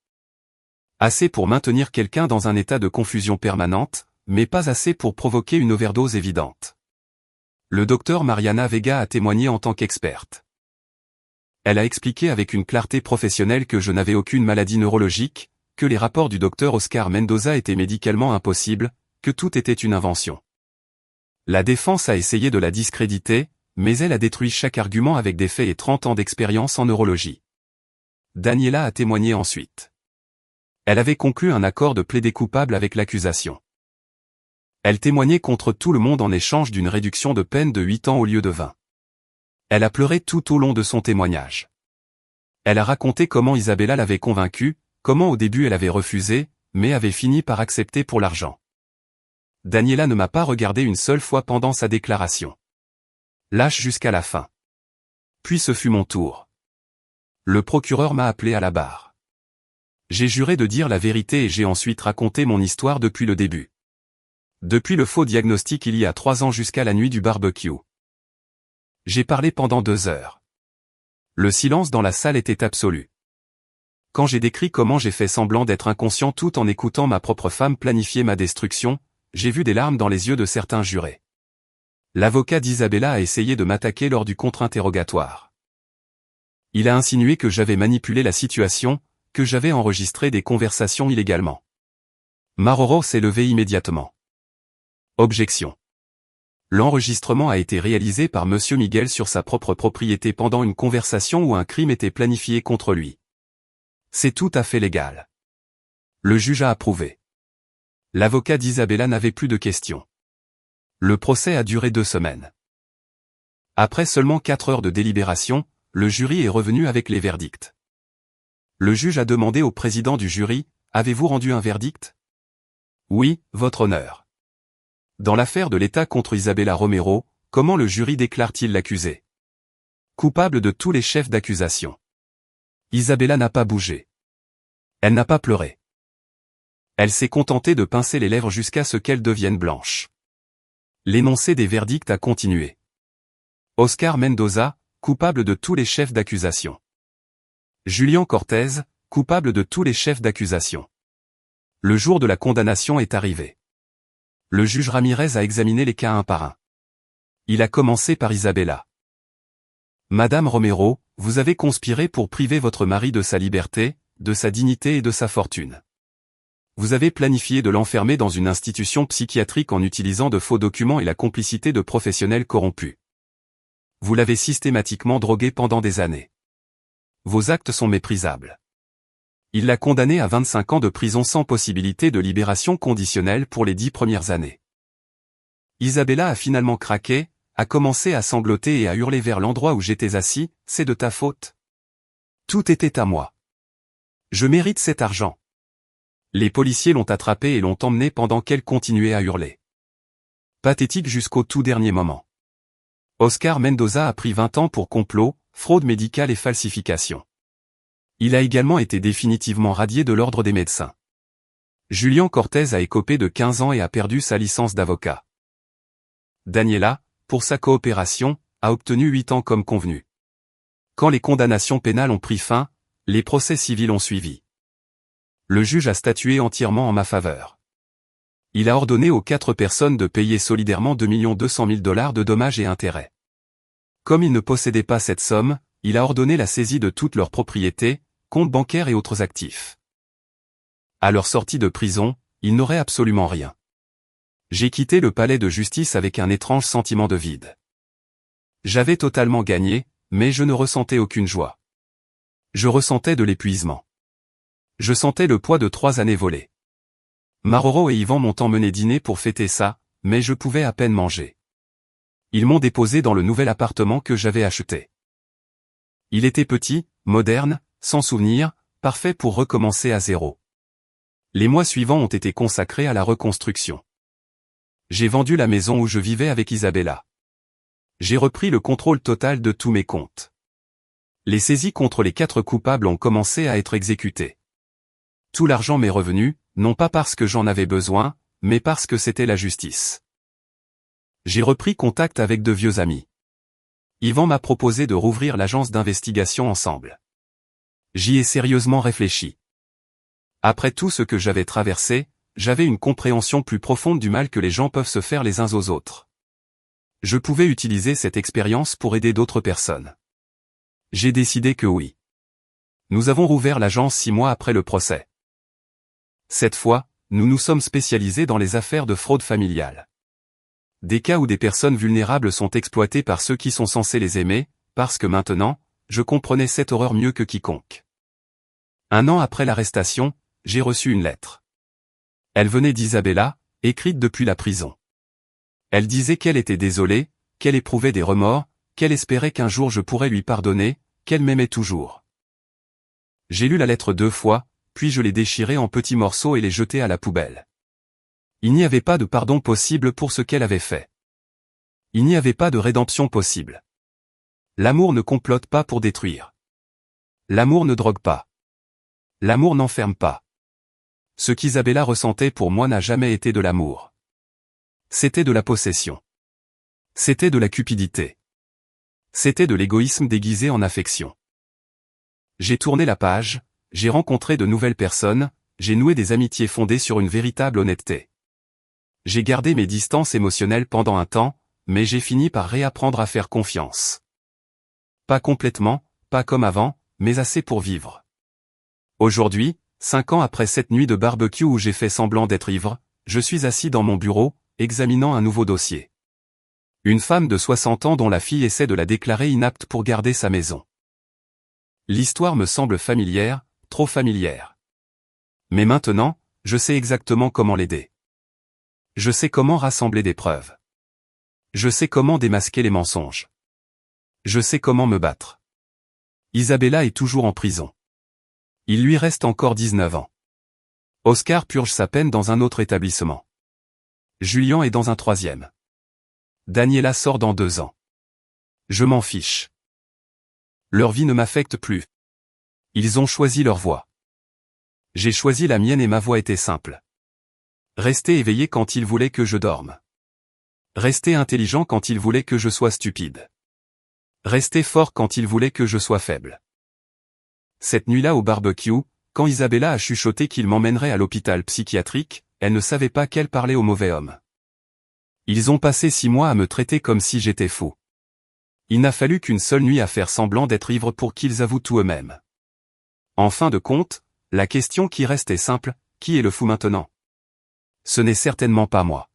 Assez pour maintenir quelqu'un dans un état de confusion permanente, mais pas assez pour provoquer une overdose évidente. Le docteur Mariana Vega a témoigné en tant qu'experte. Elle a expliqué avec une clarté professionnelle que je n'avais aucune maladie neurologique, que les rapports du docteur Oscar Mendoza étaient médicalement impossibles, que tout était une invention. La défense a essayé de la discréditer, mais elle a détruit chaque argument avec des faits et 30 ans d'expérience en neurologie. Daniela a témoigné ensuite. Elle avait conclu un accord de plaider coupable avec l'accusation. Elle témoignait contre tout le monde en échange d'une réduction de peine de 8 ans au lieu de 20. Elle a pleuré tout au long de son témoignage. Elle a raconté comment Isabella l'avait convaincue, comment au début elle avait refusé, mais avait fini par accepter pour l'argent. Daniela ne m'a pas regardé une seule fois pendant sa déclaration. Lâche jusqu'à la fin. Puis ce fut mon tour. Le procureur m'a appelé à la barre. J'ai juré de dire la vérité et j'ai ensuite raconté mon histoire depuis le début. Depuis le faux diagnostic il y a 3 ans jusqu'à la nuit du barbecue. J'ai parlé pendant 2 heures. Le silence dans la salle était absolu. Quand j'ai décrit comment j'ai fait semblant d'être inconscient tout en écoutant ma propre femme planifier ma destruction, j'ai vu des larmes dans les yeux de certains jurés. L'avocat d'Isabella a essayé de m'attaquer lors du contre-interrogatoire. Il a insinué que j'avais manipulé la situation, que j'avais enregistré des conversations illégalement. Maroro s'est levé immédiatement. Objection. L'enregistrement a été réalisé par Monsieur Miguel sur sa propre propriété pendant une conversation où un crime était planifié contre lui. C'est tout à fait légal. Le juge a approuvé. L'avocat d'Isabella n'avait plus de questions. Le procès a duré 2 semaines. Après seulement 4 heures de délibération, le jury est revenu avec les verdicts. Le juge a demandé au président du jury, « Avez-vous rendu un verdict ?» « Oui, votre honneur. » Dans l'affaire de l'État contre Isabella Romero, comment le jury déclare-t-il l'accusé? Coupable de tous les chefs d'accusation. Isabella n'a pas bougé. Elle n'a pas pleuré. Elle s'est contentée de pincer les lèvres jusqu'à ce qu'elles deviennent blanches. L'énoncé des verdicts a continué. Oscar Mendoza, coupable de tous les chefs d'accusation. Julian Cortez, coupable de tous les chefs d'accusation. Le jour de la condamnation est arrivé. Le juge Ramirez a examiné les cas un par un. Il a commencé par Isabella. Madame Romero, vous avez conspiré pour priver votre mari de sa liberté, de sa dignité et de sa fortune. Vous avez planifié de l'enfermer dans une institution psychiatrique en utilisant de faux documents et la complicité de professionnels corrompus. Vous l'avez systématiquement drogué pendant des années. Vos actes sont méprisables. Il l'a condamné à 25 ans de prison sans possibilité de libération conditionnelle pour les 10 premières années. Isabella a finalement craqué, a commencé à sangloter et à hurler vers l'endroit où j'étais assis, « C'est de ta faute. Tout était à moi. Je mérite cet argent. » Les policiers l'ont attrapée et l'ont emmenée pendant qu'elle continuait à hurler. Pathétique jusqu'au tout dernier moment. Oscar Mendoza a pris 20 ans pour complot, fraude médicale et falsification. Il a également été définitivement radié de l'ordre des médecins. Julian Cortez a écopé de 15 ans et a perdu sa licence d'avocat. Daniela, pour sa coopération, a obtenu 8 ans comme convenu. Quand les condamnations pénales ont pris fin, les procès civils ont suivi. Le juge a statué entièrement en ma faveur. Il a ordonné aux 4 personnes de payer solidairement $2,2 millions de dommages et intérêts. Comme ils ne possédaient pas cette somme, il a ordonné la saisie de toutes leurs propriétés, comptes bancaires et autres actifs. À leur sortie de prison, ils n'auraient absolument rien. J'ai quitté le palais de justice avec un étrange sentiment de vide. J'avais totalement gagné, mais je ne ressentais aucune joie. Je ressentais de l'épuisement. Je sentais le poids de 3 années volées. Maroro et Yvan m'ont emmené dîner pour fêter ça, mais je pouvais à peine manger. Ils m'ont déposé dans le nouvel appartement que j'avais acheté. Il était petit, moderne, sans souvenir, parfait pour recommencer à zéro. Les mois suivants ont été consacrés à la reconstruction. J'ai vendu la maison où je vivais avec Isabella. J'ai repris le contrôle total de tous mes comptes. Les saisies contre les 4 coupables ont commencé à être exécutées. Tout l'argent m'est revenu, non pas parce que j'en avais besoin, mais parce que c'était la justice. J'ai repris contact avec de vieux amis. Yvan m'a proposé de rouvrir l'agence d'investigation ensemble. J'y ai sérieusement réfléchi. Après tout ce que j'avais traversé, j'avais une compréhension plus profonde du mal que les gens peuvent se faire les uns aux autres. Je pouvais utiliser cette expérience pour aider d'autres personnes. J'ai décidé que oui. Nous avons rouvert l'agence 6 mois après le procès. Cette fois, nous nous sommes spécialisés dans les affaires de fraude familiale. Des cas où des personnes vulnérables sont exploitées par ceux qui sont censés les aimer, parce que maintenant, je comprenais cette horreur mieux que quiconque. 1 an après l'arrestation, j'ai reçu une lettre. Elle venait d'Isabella, écrite depuis la prison. Elle disait qu'elle était désolée, qu'elle éprouvait des remords, qu'elle espérait qu'un jour je pourrais lui pardonner, qu'elle m'aimait toujours. J'ai lu la lettre 2 fois, puis je l'ai déchirée en petits morceaux et l'ai jetée à la poubelle. Il n'y avait pas de pardon possible pour ce qu'elle avait fait. Il n'y avait pas de rédemption possible. L'amour ne complote pas pour détruire. L'amour ne drogue pas. L'amour n'enferme pas. Ce qu'Isabella ressentait pour moi n'a jamais été de l'amour. C'était de la possession. C'était de la cupidité. C'était de l'égoïsme déguisé en affection. J'ai tourné la page, j'ai rencontré de nouvelles personnes, j'ai noué des amitiés fondées sur une véritable honnêteté. J'ai gardé mes distances émotionnelles pendant un temps, mais j'ai fini par réapprendre à faire confiance. Pas complètement, pas comme avant, mais assez pour vivre. Aujourd'hui, 5 ans après cette nuit de barbecue où j'ai fait semblant d'être ivre, je suis assis dans mon bureau, examinant un nouveau dossier. Une femme de 60 ans dont la fille essaie de la déclarer inapte pour garder sa maison. L'histoire me semble familière, trop familière. Mais maintenant, je sais exactement comment l'aider. Je sais comment rassembler des preuves. Je sais comment démasquer les mensonges. Je sais comment me battre. Isabella est toujours en prison. Il lui reste encore 19 ans. Oscar purge sa peine dans un autre établissement. Julien est dans un 3e. Daniela sort dans 2 ans. Je m'en fiche. Leur vie ne m'affecte plus. Ils ont choisi leur voie. J'ai choisi la mienne et ma voie était simple. Rester éveillé quand ils voulaient que je dorme. Rester intelligent quand ils voulaient que je sois stupide. Rester fort quand ils voulaient que je sois faible. Cette nuit-là au barbecue, quand Isabella a chuchoté qu'il m'emmènerait à l'hôpital psychiatrique, elle ne savait pas qu'elle parlait au mauvais homme. Ils ont passé 6 mois à me traiter comme si j'étais fou. Il n'a fallu qu'une seule nuit à faire semblant d'être ivre pour qu'ils avouent tout eux-mêmes. En fin de compte, la question qui reste est simple, qui est le fou maintenant? Ce n'est certainement pas moi.